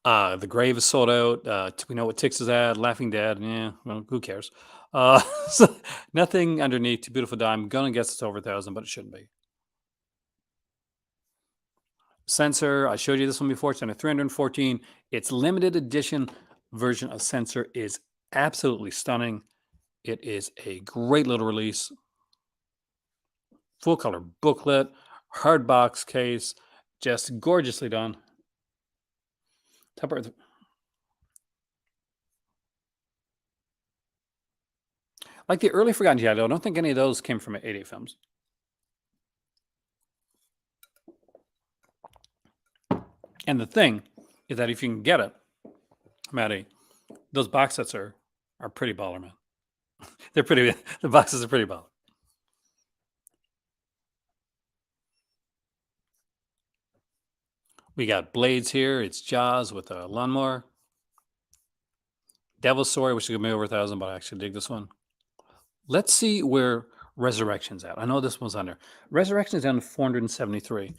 The Grave is sold out. We know what Tix is at. Laughing Dad. Yeah, well, who cares? So nothing underneath. Too Beautiful to Die. I'm gonna guess it's over 1,000, but it shouldn't be. Censor. I showed you this one before. It's on a 314. Its limited edition version of Censor is absolutely stunning. It is a great little release. Full color booklet, hard box case, just gorgeously done. Top part. Like the early Forgotten Shadow, I don't think any of those came from 88 films. And the thing is that if you can get it, Maddie, those box sets are pretty baller, man. They're pretty. The boxes are pretty baller. We got Blades here. It's Jaws with a lawnmower. Devil's Story, which is gonna be over 1,000, but I actually dig this one. Let's see where Resurrection's at. I know this one's under. Resurrection is down to 473.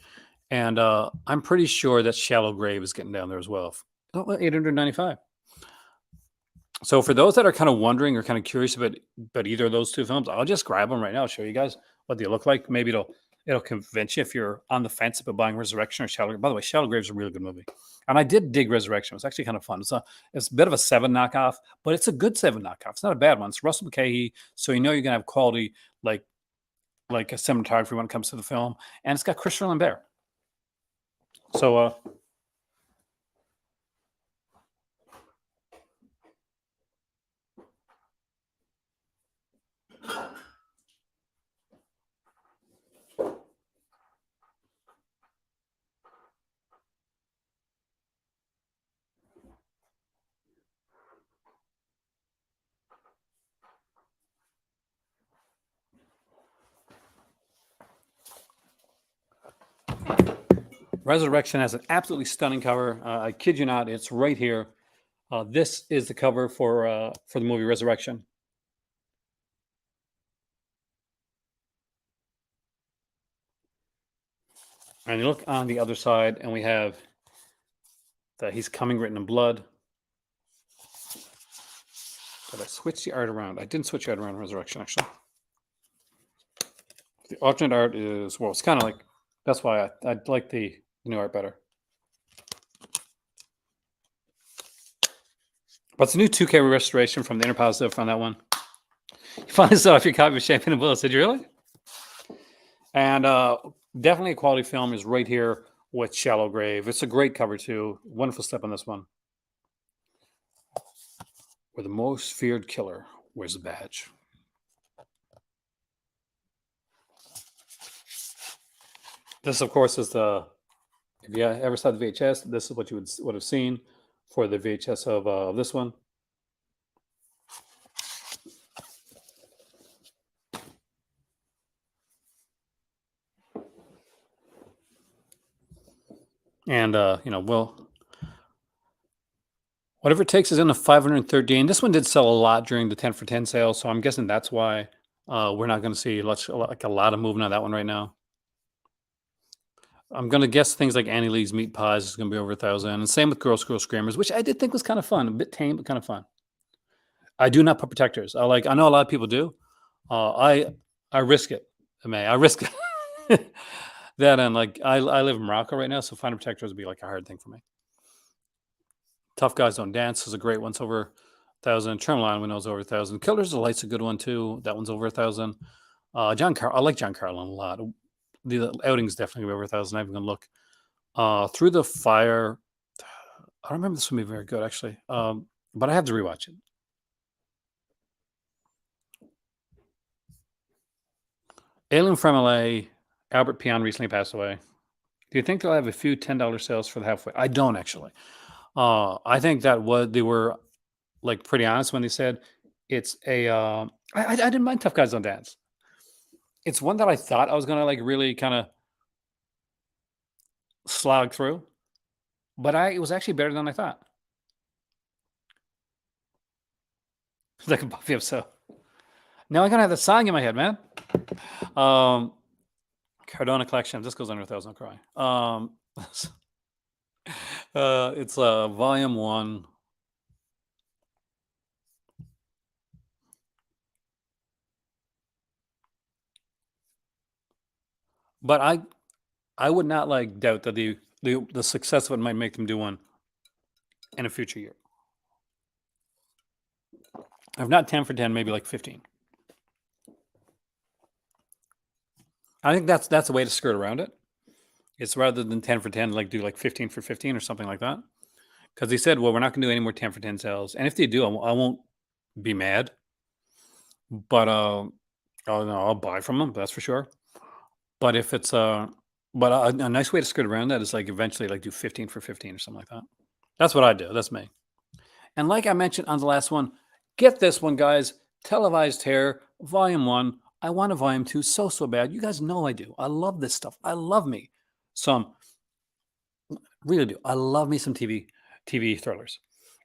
And I'm pretty sure that Shallow Grave is getting down there as well. Oh, 895. So for those that are kind of wondering or kind of curious about either of those two films, I'll just grab them right now. Show you guys what they look like. Maybe it'll convince you if you're on the fence about buying Resurrection or Shallow. By the way, Shallow Grave is a really good movie, and I did dig Resurrection. It was actually kind of fun. It's a bit of a 7 knockoff, but it's a good 7 knockoff. It's not a bad one. It's Russell McKay, so you know you're gonna have quality like a cinematography when it comes to the film, and it's got Christopher Lambert. So Resurrection has an absolutely stunning cover. I kid you not, it's right here. This is the cover for the movie Resurrection. And you look on the other side, and we have that He's Coming written in blood. Did I switch the art around? I didn't switch the art around Resurrection, actually. The alternate art is, well, it's kind of like, that's why I like the new art better. But it's a new 2K restoration from the Inner Positive on that one. You finally saw off your copy of Champagne and Bullets. Did you really? And definitely a quality film is right here with Shallow Grave. It's a great cover, too. Wonderful step on this one. Where the most feared killer wears a badge. This, of course, is if you ever saw the VHS, this is what you would have seen for the VHS of this one. And, well, whatever it takes is in a 513. This one did sell a lot during the 10 for 10 sale, so I'm guessing that's why we're not going to see like a lot of movement on that one right now. I'm going to guess things like Annie Lee's Meat Pies is going to be over 1,000. And same with Girl School Screamers, which I did think was kind of fun. A bit tame, but kind of fun. I do not put protectors. I know a lot of people do. I risk it. I risk it. That and like I live in Morocco right now, so finding protectors would be like a hard thing for me. Tough Guys Don't Dance is a great one. It's over 1,000. Tremline we know is over 1,000. Killers of the Light's a good one too. That one's over 1,000. I like John Carlin a lot. The outing's definitely over 1,000. I'm even gonna look. Through the Fire. I don't remember this one being very good actually, but I have to rewatch it. Alien from LA. Albert Pion recently passed away. Do you think they'll have a few $10 sales for the halfway? I don't actually. I think that they were like pretty honest when they said it's a. I didn't mind Tough Guys Don't Dance. It's one that I thought I was gonna like really kind of slog through, but it was actually better than I thought. It's like a Buffy episode. Now I gotta have the song in my head, man. Cardona Collection. This goes under 1,000. I'll cry. It's volume 1. But I would not like doubt that the success of it might make them do one in a future year. If not 10 for 10, maybe like 15. I think that's a way to skirt around it. It's rather than 10 for 10, like do like 15 for 15 or something like that. because they said, well, we're not going to do any more 10 for 10 sales. And if they do, I won't be mad, but oh no, I'll buy from them. That's for sure. But if it's but a nice way to skirt around that is like eventually like do 15 for 15 or something like that. That's what I do. That's me. And like I mentioned on the last one, get this one, guys. Televised Hair, Volume 1. I want a Volume 2 so bad. You guys know I do. I love this stuff. I love me some, really do. I love me some TV thrillers.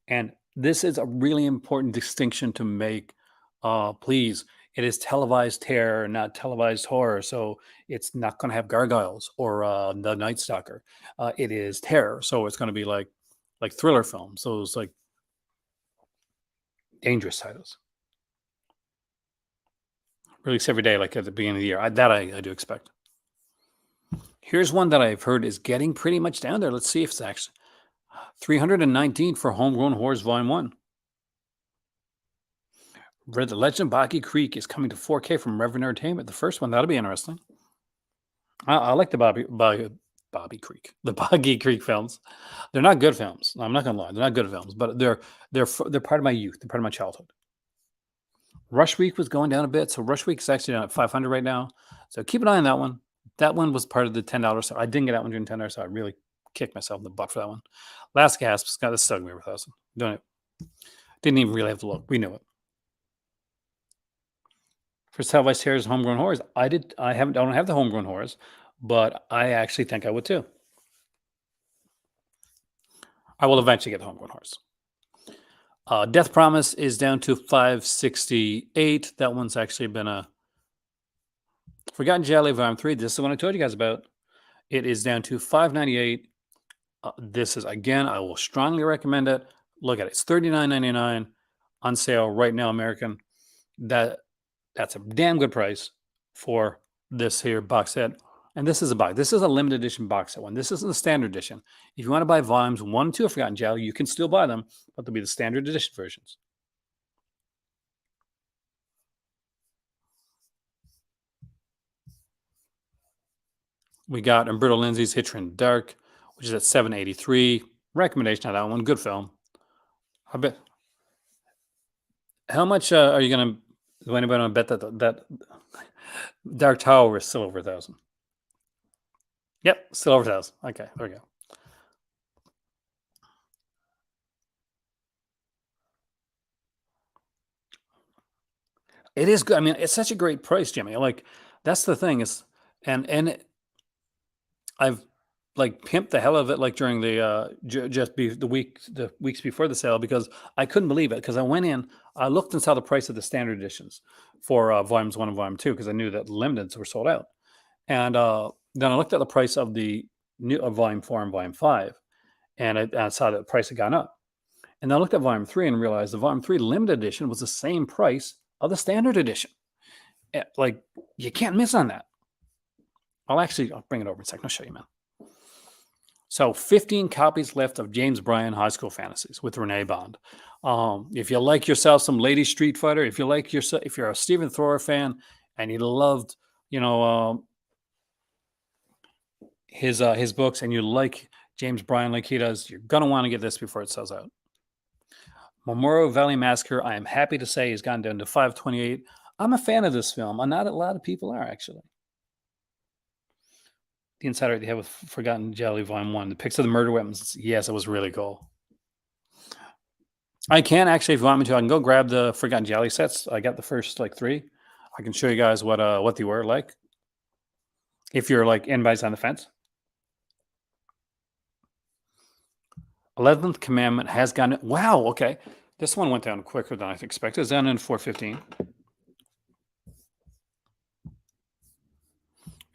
And this is a really important distinction to make. Please, it is televised terror, not televised horror. So it's not going to have gargoyles or the Night Stalker. It is terror, so it's going to be like thriller films. So it's like dangerous titles. Release every day, like at the beginning of the year. I do expect. Here's one that I've heard is getting pretty much down there. Let's see if it's actually 319 for Homegrown Horrors Volume 1. Read The Legend of Boggy Creek is coming to 4K from Reverend Entertainment. The first one, that'll be interesting. I like the Bobby Creek, the Boggy Creek films. They're not good films. I'm not gonna lie, they're not good films, but they're part of my youth. They're part of my childhood. Rush Week was going down a bit, so Rush Week is actually down at 500 right now. So keep an eye on that one. That one was part of the $10 sale. I didn't get that one during $10, so I really kicked myself in the butt for that one. Last Gasp, Scott, this stuck me over 1,000. Doing it. Didn't even really have to look. We knew it. For televised series, Homegrown Horrors, I don't have the Homegrown Horrors, but I actually think I would too. I will eventually get the Homegrown Horrors. Death Promise is down to 568. That one's actually been a Forgotten Jelly Volume 3. This is the one I told you guys about. It is down to 598. This is, again, I will strongly recommend it. Look at it. It's $39.99 on sale right now, American. That's a damn good price for this here box set. And this is a box. This is a limited edition box set one. This isn't the standard edition. If you want to buy volumes 1 and 2 of Forgotten Jelly, you can still buy them, but they'll be the standard edition versions. We got Umberto Lindsay's Hitcher in the Dark, which is at 783. Recommendation on that one. Good film. I bet. How much are you going to? Do anybody want to bet that Dark Tower is still over 1,000? Yep, still over 1,000. Okay, there we go. It is good. I mean, it's such a great price, Jimmy. Like that's the thing is, and I've like pimped the hell of it like during the the weeks before the sale because I couldn't believe it because I went in, I looked and saw the price of the standard editions for volumes 1 and volume 2 because I knew that limiteds were sold out, and then I looked at the price of the new volume 4 and volume 5, and I saw that the price had gone up, and then I looked at volume 3 and realized the volume 3 limited edition was the same price of the standard edition. Like you can't miss on that. I'll bring it over in a second. I'll show you, man. So 15 copies left of James Bryan High School Fantasies with Renee Bond. If you like yourself some Lady Street Fighter, if you're a Stephen Thrower fan and you loved, his books and you like James Bryan like he does, you're gonna want to get this before it sells out. Memorial Valley Massacre, I am happy to say, has gone down to 528. I'm a fan of this film. Not a lot of people are actually. The Insider they have with Forgotten Jelly Volume 1. The pics of the murder weapons. Yes, it was really cool. I can actually, if you want me to, I can go grab the Forgotten Jelly sets. I got the first 3. I can show you guys what they were like. If you're anybody's on the fence. 11th Commandment has gone. Wow, okay. This one went down quicker than I expected. It's down in 415.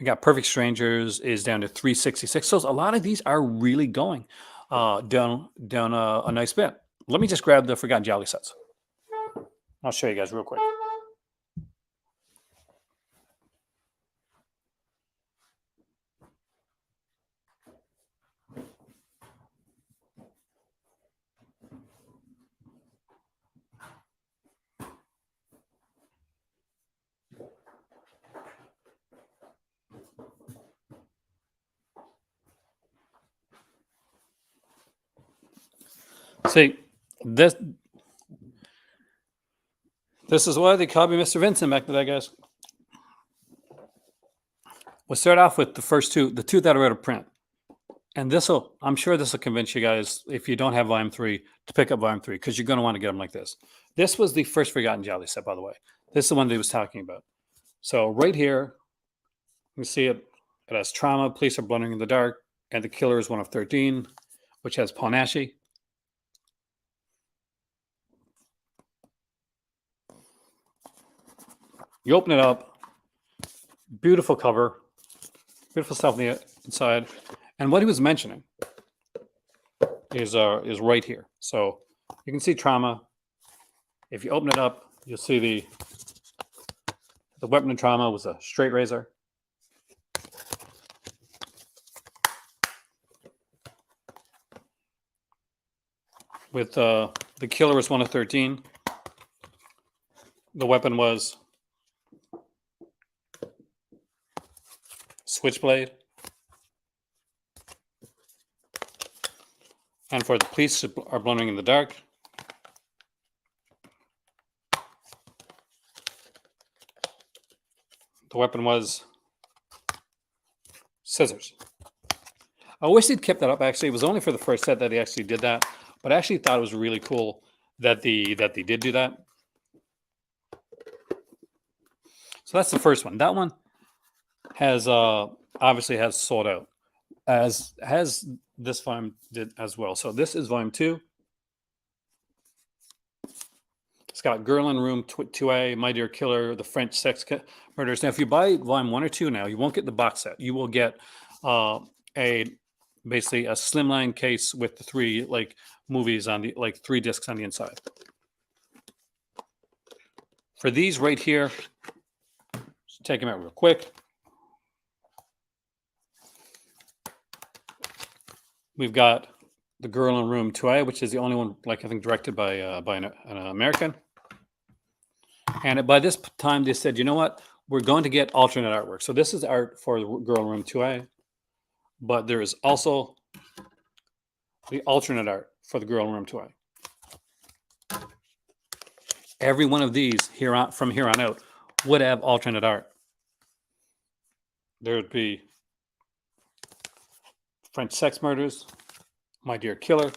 We got Perfect Strangers is down to 366. So a lot of these are really going down a nice bit. Let me just grab the Forgotten Jolly sets. I'll show you guys real quick. See, this this is why they called me Mr. Vincent back then, I guess. We'll start off with the first two, the two that are out of print. And I'm sure this will convince you guys, if you don't have Volume 3, to pick up Volume 3, because you're going to want to get them like this. This was the first Forgotten Jelly set, by the way. This is the one that he was talking about. So right here, you see it. It has trauma, police are blundering in the dark, and the killer is one of 13, which has Paul Nashi. You open it up, beautiful cover, beautiful stuff on the inside. And what he was mentioning is right here. So you can see trauma. If you open it up, you'll see the weapon of trauma was a straight razor. With the killer was one of 13. The weapon was switchblade. And for the police are blundering in the dark, the weapon was scissors. I wish he'd kept that up. Actually, it was only for the first set that he actually did that, but I actually thought it was really cool that they did do that. So that's the first one. That one has obviously has sold out, as has this volume did as well. So this is volume 2. It's got Girl in Room 2A, My Dear Killer, The French Sex Murders. Now, if you buy volume 1 or 2 now, you won't get the box set. You will get basically a slimline case with the 3 movies on the 3 discs on the inside. For these right here, just take them out real quick. We've got The Girl in Room 2A, which is the only one, I think, directed by an American. And by this time, they said, you know what? We're going to get alternate artwork. So this is art for The Girl in Room 2A, but there is also the alternate art for The Girl in Room 2A. Every one of these from here on out would have alternate art. There would be French Sex Murders, My Dear Killer.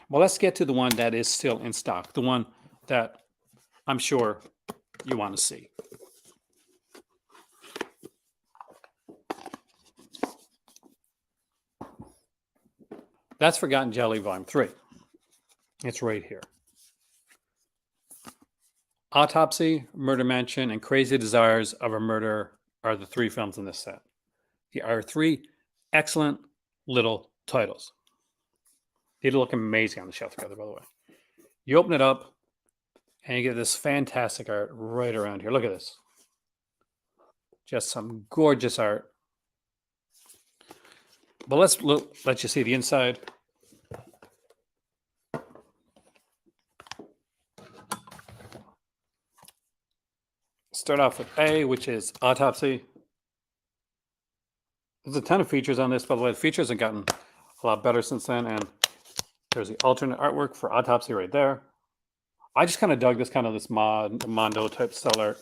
Well, let's get to the one that is still in stock, the one that I'm sure you want to see. That's Forgotten Jelly Volume 3. It's right here. Autopsy, Murder Mansion, and Crazy Desires of a Murder are the 3 films in this set. There are 3 excellent little titles. They look amazing on the shelf together, by the way. You open it up, and you get this fantastic art right around here. Look at this. Just some gorgeous art. But let's let you see the inside. Start off with A, which is Autopsy. There's a ton of features on this, by the way. The features have gotten a lot better since then, and there's the alternate artwork for Autopsy right there. I just kind of dug this Mondo type style art.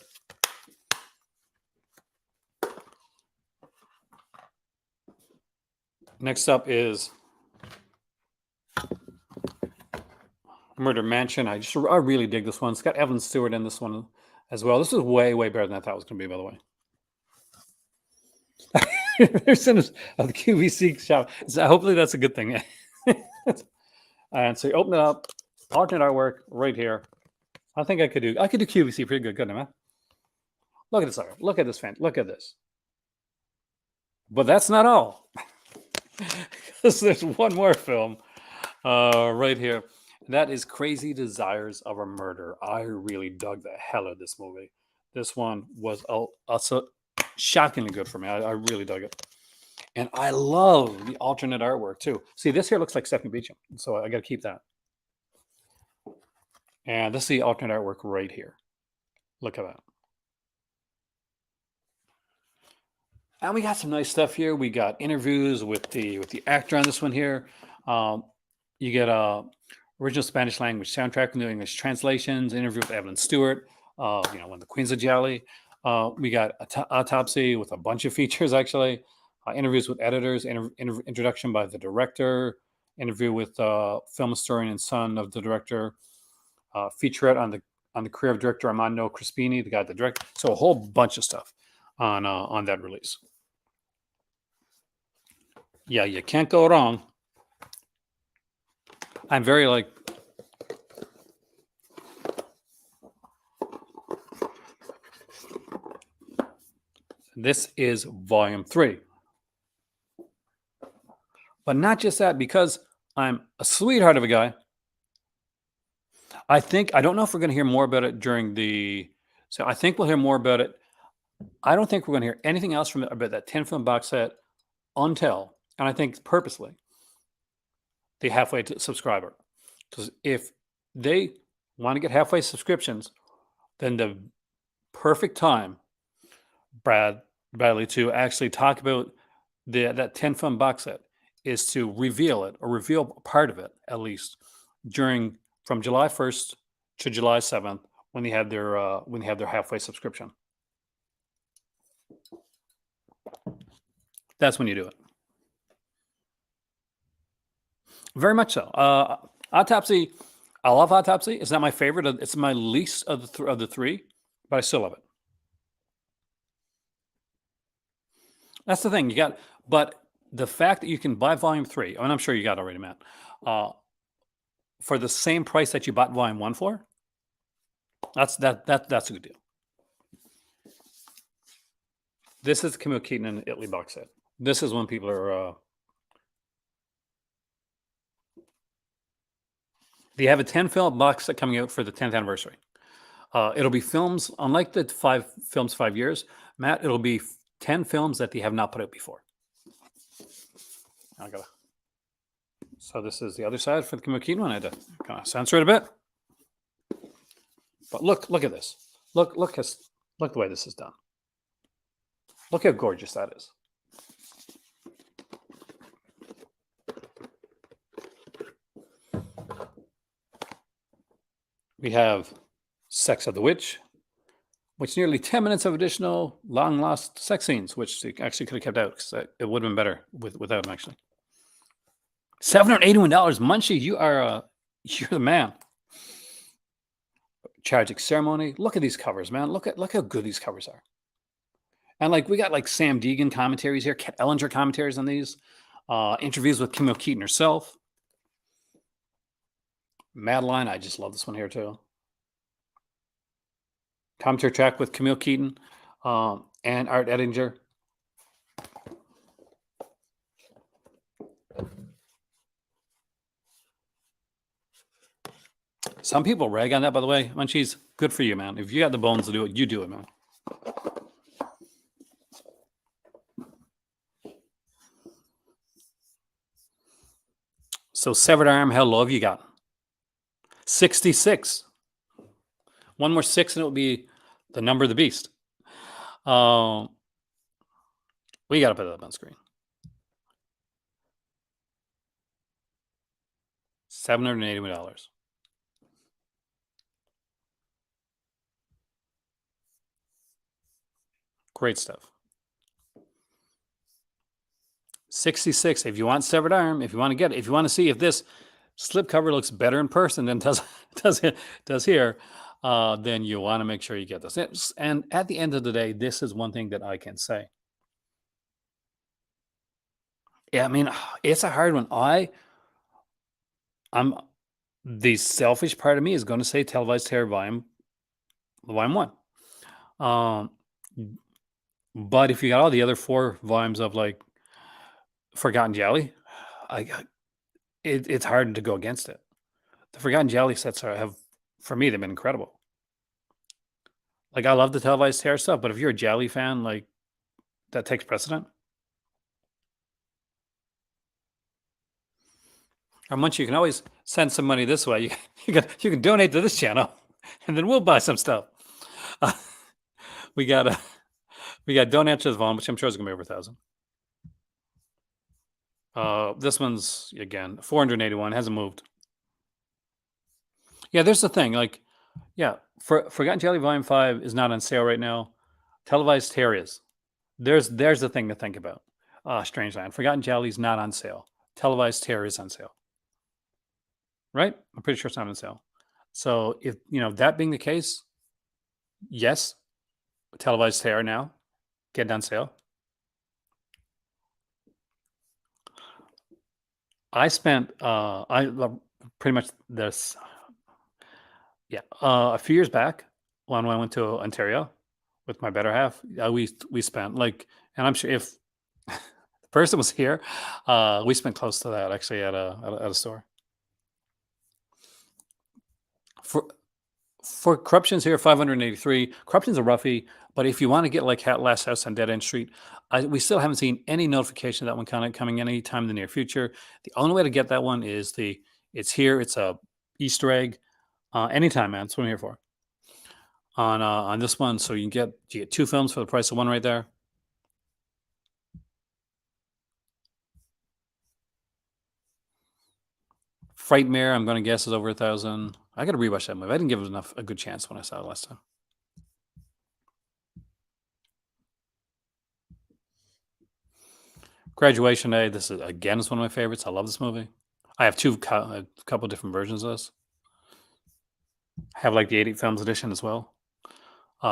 Next up is Murder Mansion. I really dig this one. It's got Evan Stewart in this one as well. This is way, way better than I thought it was going to be, by the way. There's a QVC shop. So hopefully that's a good thing. And so you open it up, alternate artwork right here. I think I could do QVC pretty good, couldn't I, man? Look at this art. Look at this fan. Look at this. But that's not all. Because there's one more film right here. That is Crazy Desires of a Murder. I really dug the hell out of this movie. This one was also shockingly good for me. I really dug it. And I love the alternate artwork too. See, this here looks like Stephanie Beacham. So I got to keep that. And this is the alternate artwork right here. Look at that. And we got some nice stuff here. We got interviews with the actor on this one here. You get original Spanish language soundtrack with new English translations, interview with Evelyn Stewart, one of the Queens of Jelly. We got Autopsy with a bunch of features, actually. Interviews with editors, introduction by the director, interview with film historian and son of the director, featurette on the career of director Armando Crispini, the guy that directed. So a whole bunch of stuff on that release. Yeah, you can't go wrong. I'm very like, this is volume 3. But not just that, because I'm a sweetheart of a guy. I don't know if we're going to hear more about it so I think we'll hear more about it. I don't think we're going to hear anything else about that 10 film box set until, and I think purposely, the halfway to subscriber. Because if they want to get halfway subscriptions, then the perfect time, Bradley, to actually talk about that 10 film box set is to reveal it, or reveal part of it at least, from July 1st to July 7th, when they have their halfway subscription. That's when you do it. Very much so. Autopsy, I love Autopsy. It's not my favorite. It's my least of the 3, but I still love it. That's the thing. But the fact that you can buy volume 3, and I'm sure you got it already, Matt, for the same price that you bought volume 1 for, that's a good deal. This is Camille Keaton and Italy box set. This is when people are. They have a 10 film box set coming out for the 10th anniversary. It'll be films, unlike the 5 films, 5 years, Matt. It'll be 10 films that they have not put out before. So this is the other side for the Camille Keaton one. I had to kind of censor it a bit. But look at this. Look the way this is done. Look how gorgeous that is. We have Sex of the Witch, which nearly 10 minutes of additional long lost sex scenes, which they actually could have kept out, because it would have been better without them, actually. $781. Munchie, you're the man. Tragic Ceremony. Look at these covers, man. Look how good these covers are. And we got Sam Deegan commentaries here, Kat Ellinger commentaries on these, interviews with Camille Keaton herself. Madeline, I just love this one here too. Commentary track with Camille Keaton and Art Ettinger. Some people rag on that, by the way. Munchies, good for you, man. If you got the bones to do it, you do it, man. So Severed Arm, how low have you got? 66. One more 6 and it will be the number of the beast. We got to put that up on screen. $781. Great stuff. 66. If you want Severed Arm, if you want to get it, if you want to see if this slipcover looks better in person than does here, then you want to make sure you get this. And at the end of the day, this is one thing that I can say. Yeah, I mean, it's a hard one. I'm the selfish part of me is going to say Televised Terror Volume 1. But if you got all the other 4 volumes of Forgotten Jelly, it's hard to go against it. The Forgotten Jelly sets for me, they've been incredible. I love the Televised Terror stuff, but if you're a Jelly fan, that takes precedent. Or Munch, you can always send some money this way. You can donate to this channel, and then we'll buy some stuff. We got Don't Answer the Phone, which I'm sure is going to be over 1,000. This one's again 481, hasn't moved. Yeah, there's the thing. Like, yeah, Forgotten Jelly Volume 5 is not on sale right now. Televised Tear is. There's the thing to think about. Strangeland. Forgotten Jelly's not on sale. Televised Tear is on sale. Right? I'm pretty sure it's not on sale. So if that being the case, yes, Televised Tear now, get on sale. I spent pretty much this a few years back when I went to Ontario with my better half. We spent like, and I'm sure if the person was here, we spent close to that actually at a store. For Corruption's here 583. Corruption's a roughie, but if you want to get like Last House on Dead End Street, we still haven't seen any notification of that one kind of coming anytime in the near future. The only way to get that one is it's here. It's a Easter egg. Anytime, man. That's what I'm here for. On this one, so you get two films for the price of one right there. Frightmare, I'm going to guess is over 1,000. I got to rewatch that movie. I didn't give it a good chance when I saw it last time. Graduation Day. This is again is one of my favorites. I love this movie. I have a couple different versions of this. I have like the 80 films edition as well.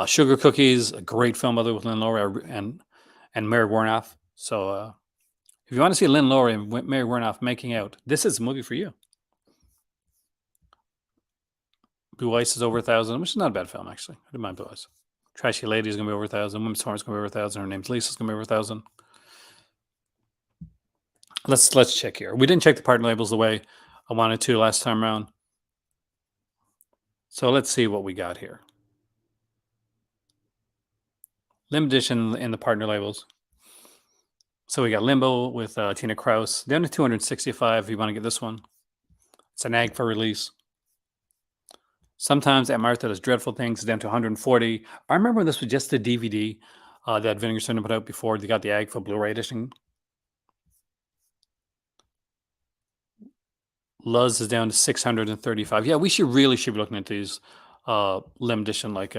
Sugar Cookies, a great film other with Lynn Laurie and Mary Warnoff. So if you want to see Lynn Laurie and Mary Warnoff making out, this is a movie for you. Blue Ice is over 1,000, which is not a bad film actually. I didn't mind Blue Ice. Trashy Lady is going to be over 1,000. Women's Torn is going to be over 1,000. Her name's Lisa is going to be over 1,000. Let's check here. We didn't check the partner labels the way I wanted to last time around. So let's see what we got here. Limb edition in the partner labels. So we got Limbo with Tina Kraus down to 265 if you want to get this one. It's an ag for release. Sometimes at Martha does Dreadful Things down to 140. I remember when this was just a DVD that Vinegar Center put out before they got the ag for Blu-ray edition. Luz is down to 635. Yeah, we should be looking at these limb edition like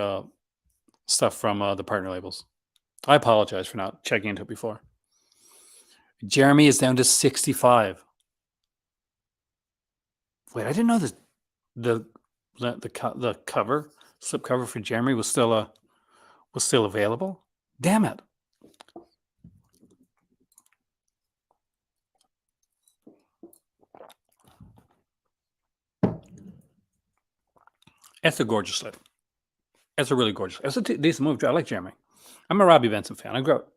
stuff from the partner labels. I apologize for not checking into it before. Jeremy is down to 65. Wait, I didn't know that the cover slip cover for Jeremy was still available. Damn it! It's a gorgeous slip. It's a really gorgeous. It's a decent movie. I like Jeremy. I'm a Robbie Benson fan. I grew up.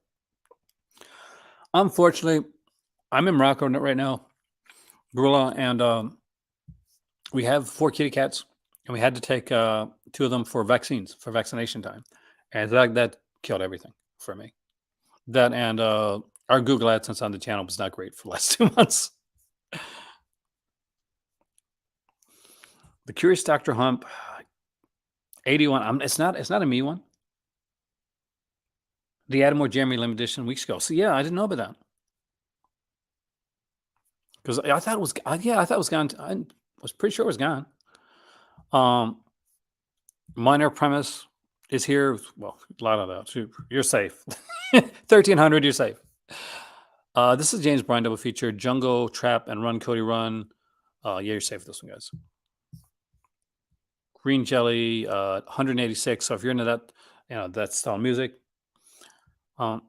Unfortunately, I'm in Morocco right now, Gorilla, and we have 4 kitty cats, and we had to take 2 of them for vaccination time, and that killed everything for me. That and our Google AdSense on the channel was not great for the last 2 months. The Curious Dr. Hump, 81. It's not a me one. The Adamore Jeremy Lim edition weeks ago. So yeah, I didn't know about that because I thought it was. I thought it was gone. I was pretty sure it was gone. Minor Premise is here. Well, a lot of that. You're safe. 1,300. You're safe. This is James Bryan double feature: Jungle Trap and Run Cody Run. Yeah, you're safe with this one, guys. Green Jelly, 186. So if you're into that, that style music. I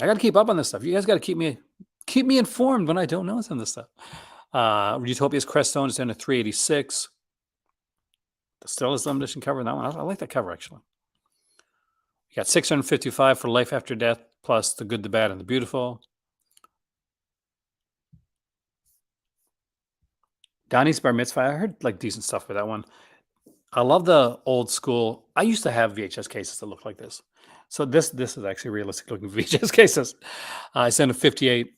got to keep up on this stuff. You guys got to keep me informed when I don't know some of this stuff. Utopia's Creststone is down to 386. The still is limited edition cover in that one. I like that cover actually. You got 655 for Life After Death, plus The Good, the Bad, and the Beautiful. Donnie's Bar Mitzvah. I heard like decent stuff for that one. I love the old school. I used to have VHS cases that look like this. So this is actually realistic looking VHS cases. I sent a 58.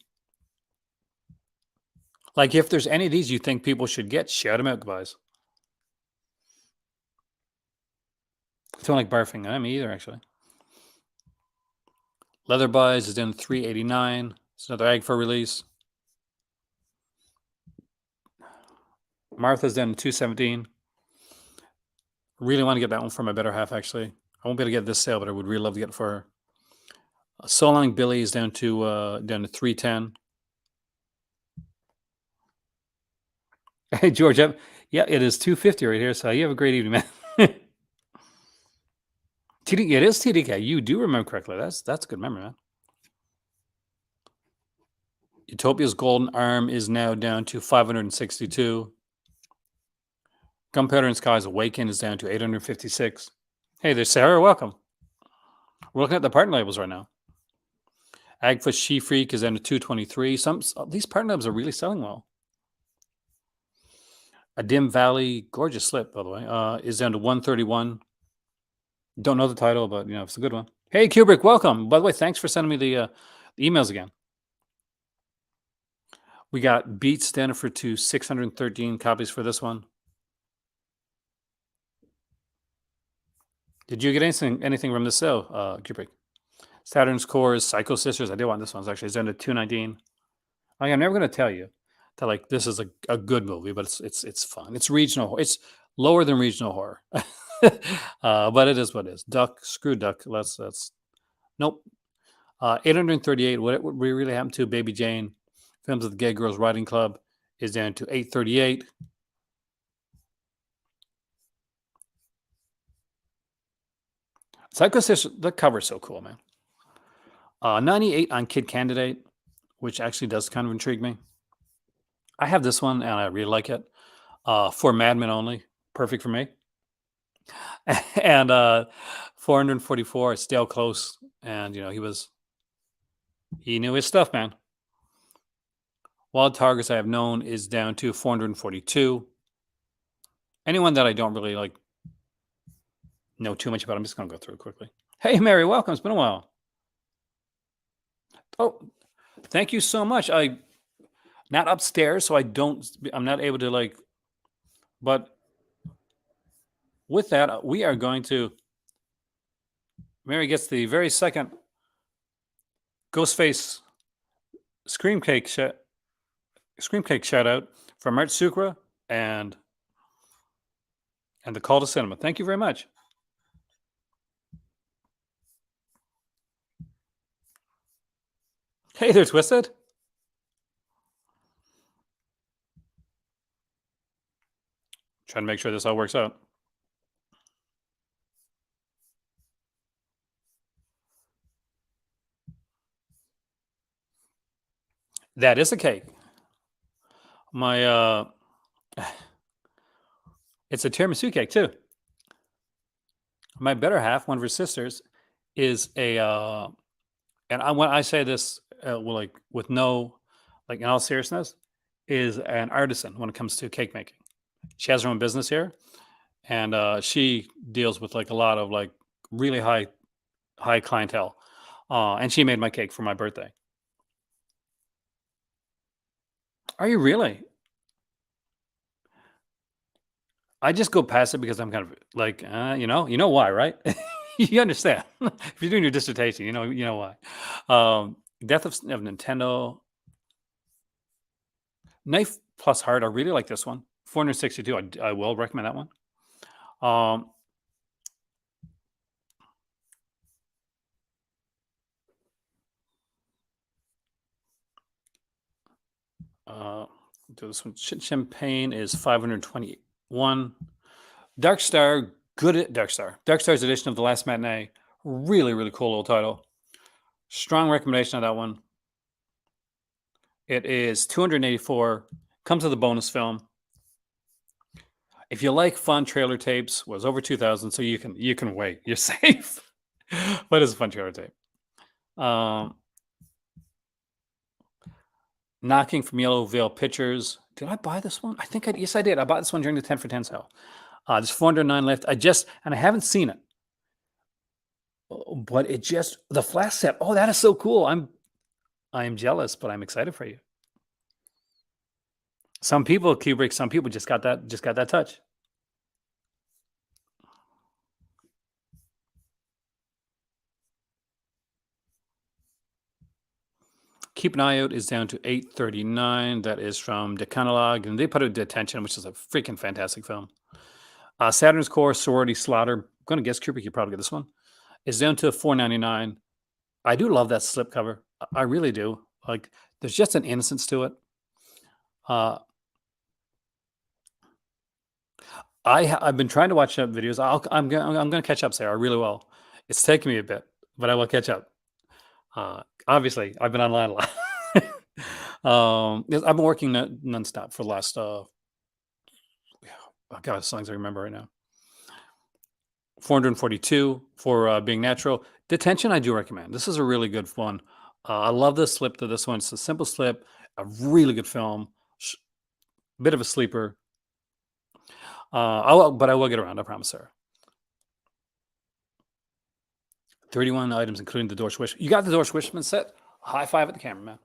Like if there's any of these you think people should get, shout them out, guys. I don't like barfing. I me either, actually. Leather Buys is in 389. It's another ag for release. Martha's down to 217. Really want to get that one for my better half, actually. I won't be able to get this sale, but I would really love to get it for her. So Long Billy is down to 310. Hey George, yeah, it is 250 right here. So you have a great evening, man. TDK, it is TDK. You do remember correctly. That's a good memory, man. Utopia's Golden Arm is now down to 562. Gunpowder and Sky's Awaken is down to 856. Hey there, Sarah. Welcome. We're looking at the partner labels right now. Agfoot She Freak is down to 223. These partner labels are really selling well. A Dim Valley, gorgeous slip, by the way, is down to 131. Don't know the title, but it's a good one. Hey, Kubrick, welcome. By the way, thanks for sending me the emails again. We got Beats standing for 613 copies for this one. Did you get anything from the sale, Kubrick? Saturn's Core Psycho Sisters. I did want this one. It's down to 219. I'm never going to tell you that this is a good movie, but it's fun. It's regional. It's lower than regional horror, but it is what it is. Screw Duck. Let's nope. 838. What really happened to Baby Jane? Films of the Gay Girls Writing Club is down to 838. Psycho Sisters. The cover's so cool, man. 98 on Kid Candidate, which actually does kind of intrigue me. I have this one and I really like it. For Mad Men only, perfect for me. And 444, it's Dale Close, and he knew his stuff, man. Wild Targets I have known is down to 442. Anyone that I don't really know too much about, I'm just gonna go through it quickly. Hey Mary, welcome. It's been a while. Oh, thank you so much. Not upstairs, so I'm not able to but with that, we are going to. Mary gets the very second Ghostface Scream Cake shout out from Art Sucra and the Call to Cinema. Thank you very much. Hey there, Twisted. Trying to make sure this all works out. That is a cake. My it's a tiramisu cake too. My better half, one of her sisters, is when I say this, with no, in all seriousness, is an artisan when it comes to cake making. She has her own business here, and she deals with a lot of really high clientele. And she made my cake for my birthday. Are you really? I just go past it because I'm kind of you know why, right? You understand. If you're doing your dissertation, you know why. Death of Nintendo. Knife Plus Heart. I really like this one. 462. I will recommend that one. Do this one. Champagne is 521. Dark Star. Good at Dark Star. Dark Star's edition of The Last Matinee. Really, really cool little title. Strong recommendation of that one. It is 284. Comes with a bonus film. If you like fun trailer tapes, was over 2,000, so you can wait. You're safe. But it's a fun trailer tape. Knocking from Yellow Veil Pictures. Did I buy this one? Yes, I did. I bought this one during the 10 for 10 sale. There's 409 left. I haven't seen it. But the flash set. Oh, that is so cool. I am jealous, but I'm excited for you. Some people, Kubrick, some people just got that touch. Keep an Eye Out is down to 839. That is from Decanologue, and they put out Detention, which is a freaking fantastic film. Saturn's Core, Sorority Slaughter. I'm going to guess Cooper could probably get this one. Is down to 499. I do love that slipcover. I really do. Like, there's just an innocence to it. I've been trying to watch videos. I'm gonna catch up, Sarah. I really will. It's taking me a bit, but I will catch up. Obviously, I've been online a lot. Yes, I've been working nonstop for the last. Oh God, songs I remember right now. 442 for Being Natural. Detention, I do recommend. This is a really good one. I love the slip to this one. It's a simple slip, a really good film, bit of a sleeper. But I will get around. I promise, Sarah. 31 items, including the Doris Wish. You got the Doris Wishman set? High five at the camera, man.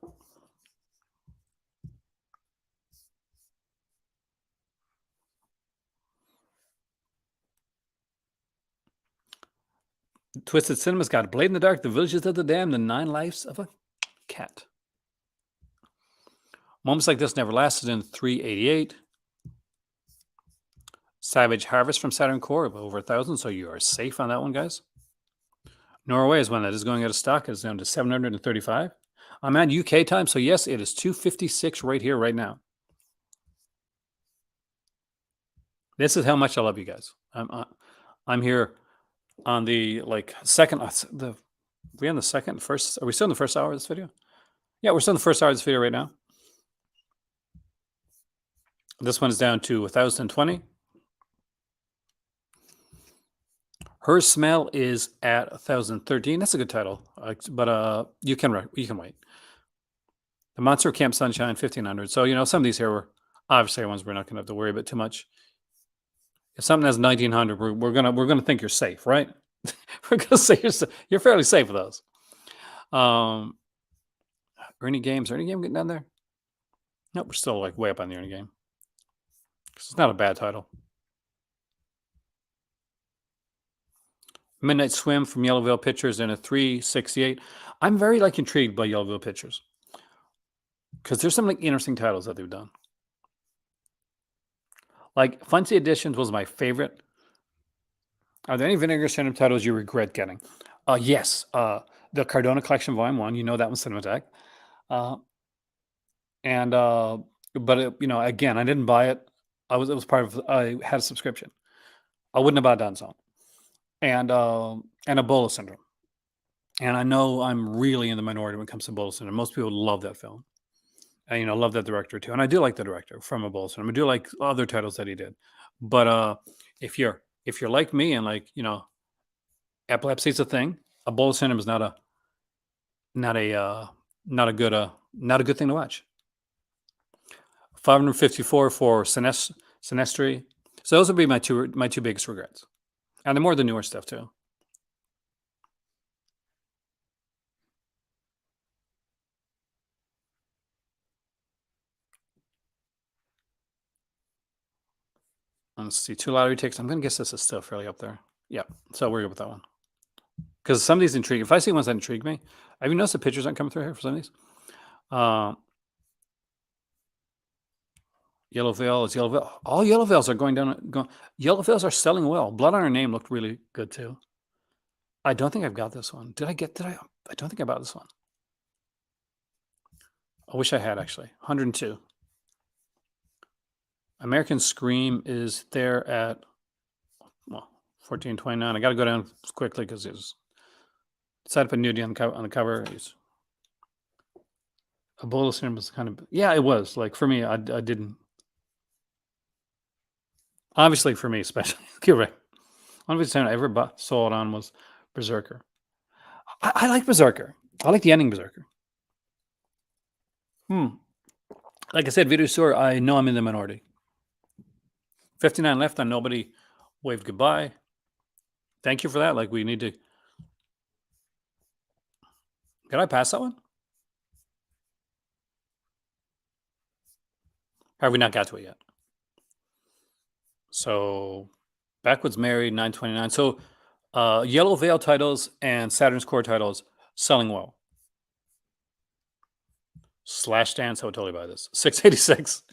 Twisted Cinema's got Blade in the Dark, The Villages of the Damned, The 9 Lives of a Cat. Moments Like This Never Lasted in 388. Savage Harvest from Saturn Core of over 1,000, so you are safe on that one, guys. Norway is one that is going out of stock. It's down to 735. I'm at UK time, so yes, it is 256 right here, right now. This is how much I love you guys. I'm here on the second. We on the second, first? Are we still in the first hour of this video? Yeah, we're still in the first hour of this video right now. This one is down to 1,020. Her Smell is at 1,013. That's a good title, but you can wait. The Monster Camp Sunshine, 1,500. So some of these here were obviously ones we're not going to have to worry about too much. If something has 1,900, we're gonna think you're safe, right? We're gonna say you're fairly safe with those. Ernie Games, Ernie Game getting down there? Nope, we're still way up on the Ernie Game. It's not a bad title. Midnight Swim from Yellow Veil Pictures in a 368. I'm very intrigued by Yellow Veil Pictures because there's some interesting titles that they've done. Fancy Editions was my favorite. Are there any Vinegar Syndrome titles you regret getting? Yes. The Cardona Collection Volume 1. You know that one's Cinematech. But again, I didn't buy it. It was part of. I had a subscription. I wouldn't have bought it on its own. And Ebola Syndrome. And I know I'm really in the minority when it comes to Ebola Syndrome. Most people love that film. And love that director too. And I do like the director from Ebola Syndrome. I do like other titles that he did. But if you're like me and epilepsy is a thing, Ebola Syndrome is not a good thing to watch. 554 for Sinestry. So those would be my two biggest regrets. And the more the newer stuff too. Let's see, 2 lottery tickets. I'm going to guess this is still fairly up there. Yeah, so we're good with that one. Because some of these intrigue. If I see ones that intrigue me, have you noticed the pictures aren't coming through here for some of these? Yellow Veil is Yellow Veil. All Yellow Veils are going down. Yellow Veils are selling well. Blood on Her Name looked really good too. I don't think I've got this one. Did I? I don't think I bought this one. I wish I had actually. 102. American Scream is there at 1429. I got to go down quickly because it's decided to put nudity on the cover. Ebola Syndrome was it was for me. I didn't. Obviously, for me, especially. You're right. One of the time I ever saw it on was Berserker. I like Berserker. I like the ending Berserker. Like I said, Video Store, I know I'm in the minority. 59 left on Nobody Waved Goodbye. Thank you for that. We need to. Did I pass that one? Have we not got to it yet? So, Backwards Married, 929. So, Yellow Veil titles and Saturn's Core titles selling well. Slash dance. I would totally buy this. 686.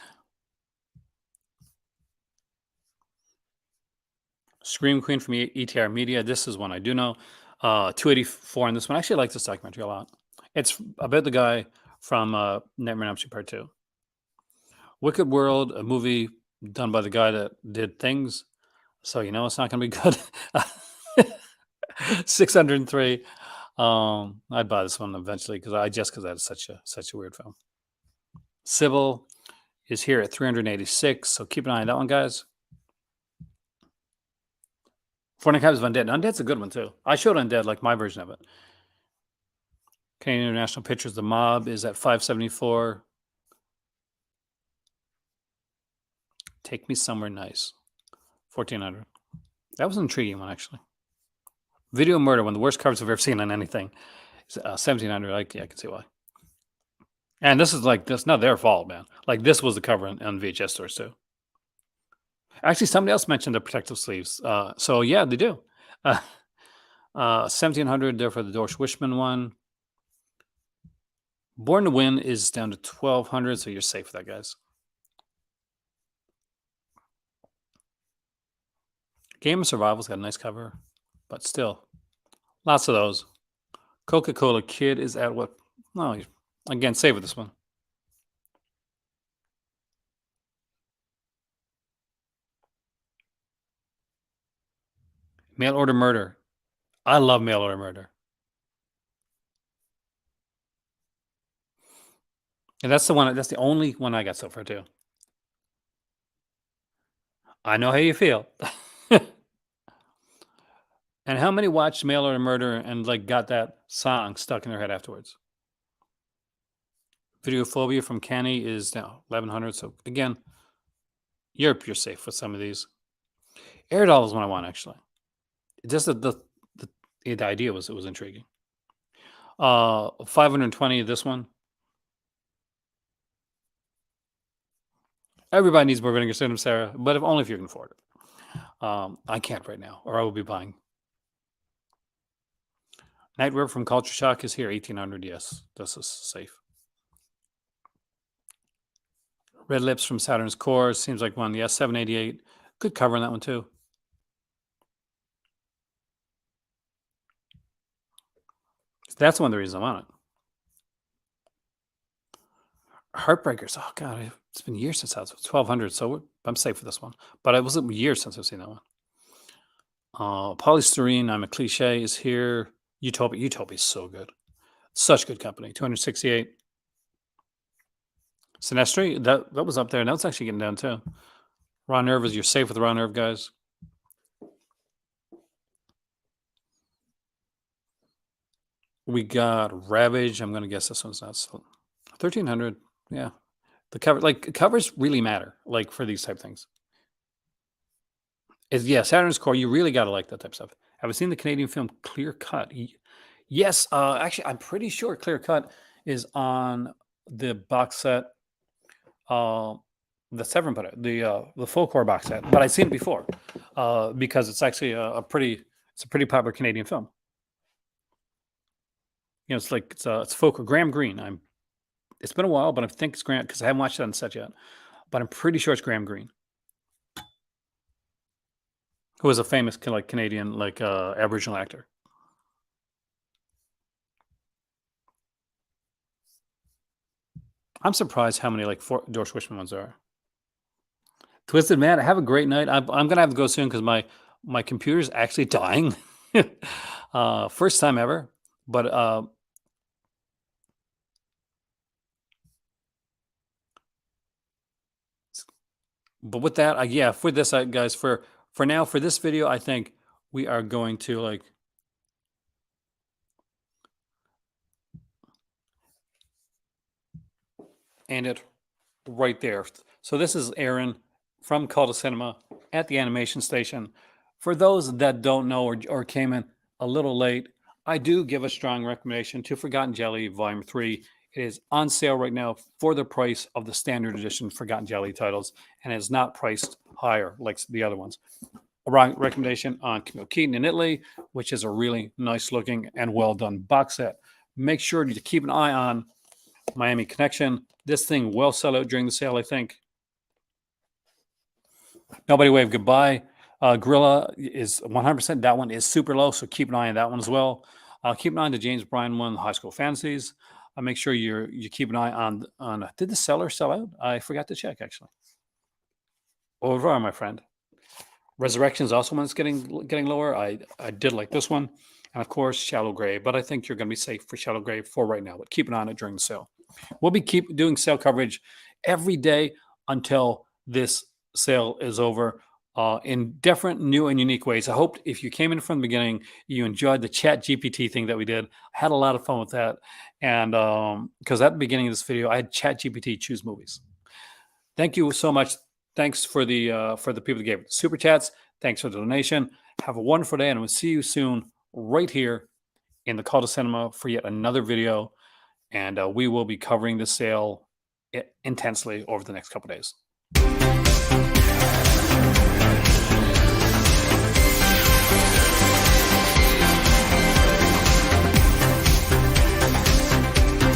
Scream Queen from ETR Media. This is one I do know. 284 on this one. I actually like this documentary a lot. It's about the guy from Nightmare on Elm Street Part 2. Wicked World, a movie done by the guy that did Things. So you know it's not going to be good. 603. I'd buy this one eventually because that is such a weird film. Sybil is here at 386. So keep an eye on that one, guys. Fortnite Cabs of Undead. Undead's a good one too. I showed Undead, like my version of it. Canadian International Pictures, The Mob is at 574. Take Me Somewhere Nice, 1400. That was an intriguing one, actually. Video Murder, one of the worst covers I've ever seen on anything. 1700. I can see why. And this is like, this not their fault, man. Like, this was the cover on VHS stores too. Actually, somebody else mentioned the protective sleeves. So yeah, they do. 1700 there for the Doris Wishman one. Born to Win is down to 1200, so you're safe with that, guys. Game of Survival's got a nice cover, but still, lots of those. Coca-Cola Kid is at what? No, again, save with this one. Mail Order Murder. I love Mail Order Murder. And that's the one. That's the only one I got so far too. I know how you feel. And how many watched Mail Order Murder and like got that song stuck in their head afterwards? Videophobia from Canny is now 1100. So again, you're safe with some of these. Airdoll is one I want actually. Just the idea was intriguing. 520 this one. Everybody needs more Vinegar Syndrome, Sarah, but only if you can afford it. I can't right now, or I will be buying. Night River from Culture Shock is here, 1800. Yes, this is safe. Red Lips from Saturn's Core seems like one. Yes, 788. Good cover on that one too. That's one of the reasons I want it. Heartbreakers. Oh God, it's been years since I was 1200. So I'm safe for this one. But it wasn't years since I've seen that one. Polystyrene, I'm a Cliche is here. Utopia is so good. Such good company. 268. Sinestri, that was up there. And that was actually getting down too. Raw Nerve is you're safe with Raw Nerve, guys. We got Ravage. I'm going to guess this one's not so. 1300. Yeah. The cover, like covers really matter, like for these type things. Yeah, Saturn's Core. You really got to like that type of stuff. Have you seen the Canadian film Clear Cut? Yes. Actually, I'm pretty sure Clear Cut is on the box set. The Severin put it, the full core box set, but I've seen it before because it's actually a pretty popular Canadian film. You know, it's folk Graham Greene. It's been a while, but I think it's Graham because I haven't watched it on set yet. But I'm pretty sure it's Graham Greene, who was a famous like Canadian like Aboriginal actor. I'm surprised how many like Doris Wishman ones there are. Twisted Man, have a great night. I'm gonna have to go soon because my computer's actually dying. First time ever, but with that, yeah, for this, guys, for now, for this video, I think we are going to like end it right there. So this is Aaron from Call to Cinema at the animation station. For those that don't know or came in a little late, I do give a strong recommendation to Forgotten Jelly Volume 3. It is on sale right now for the price of the standard edition Forgotten Jelly titles, and it is not priced higher like the other ones. A recommendation on Camille Keaton in Italy, which is a really nice looking and well done box set. Make sure to keep an eye on Miami Connection. This thing will sell out during the sale, I think. Nobody Wave Goodbye. Gorilla is 100%. That one is super low, so keep an eye on that one as well. Keep an eye on the James Bryan one, High School Fantasies. Make sure you keep an eye on. Did the seller sell out? I forgot to check actually. Au revoir, my friend. Resurrection is also one that's getting lower. I did like this one, and of course Shallow Grave. But I think you're going to be safe for Shallow Grave for right now. But keep an eye on it during the sale. We'll be keep doing sale coverage every day until this sale is over, in different, new, and unique ways. I hope if you came in from the beginning, you enjoyed the Chat GPT thing that we did. I had a lot of fun with that, and because at the beginning of this video, I had Chat GPT choose movies. Thank you so much. Thanks for the people that gave super chats. Thanks for the donation. Have a wonderful day, and we'll see you soon right here in the Call to Cinema for yet another video. And we will be covering the sale intensely over the next couple days.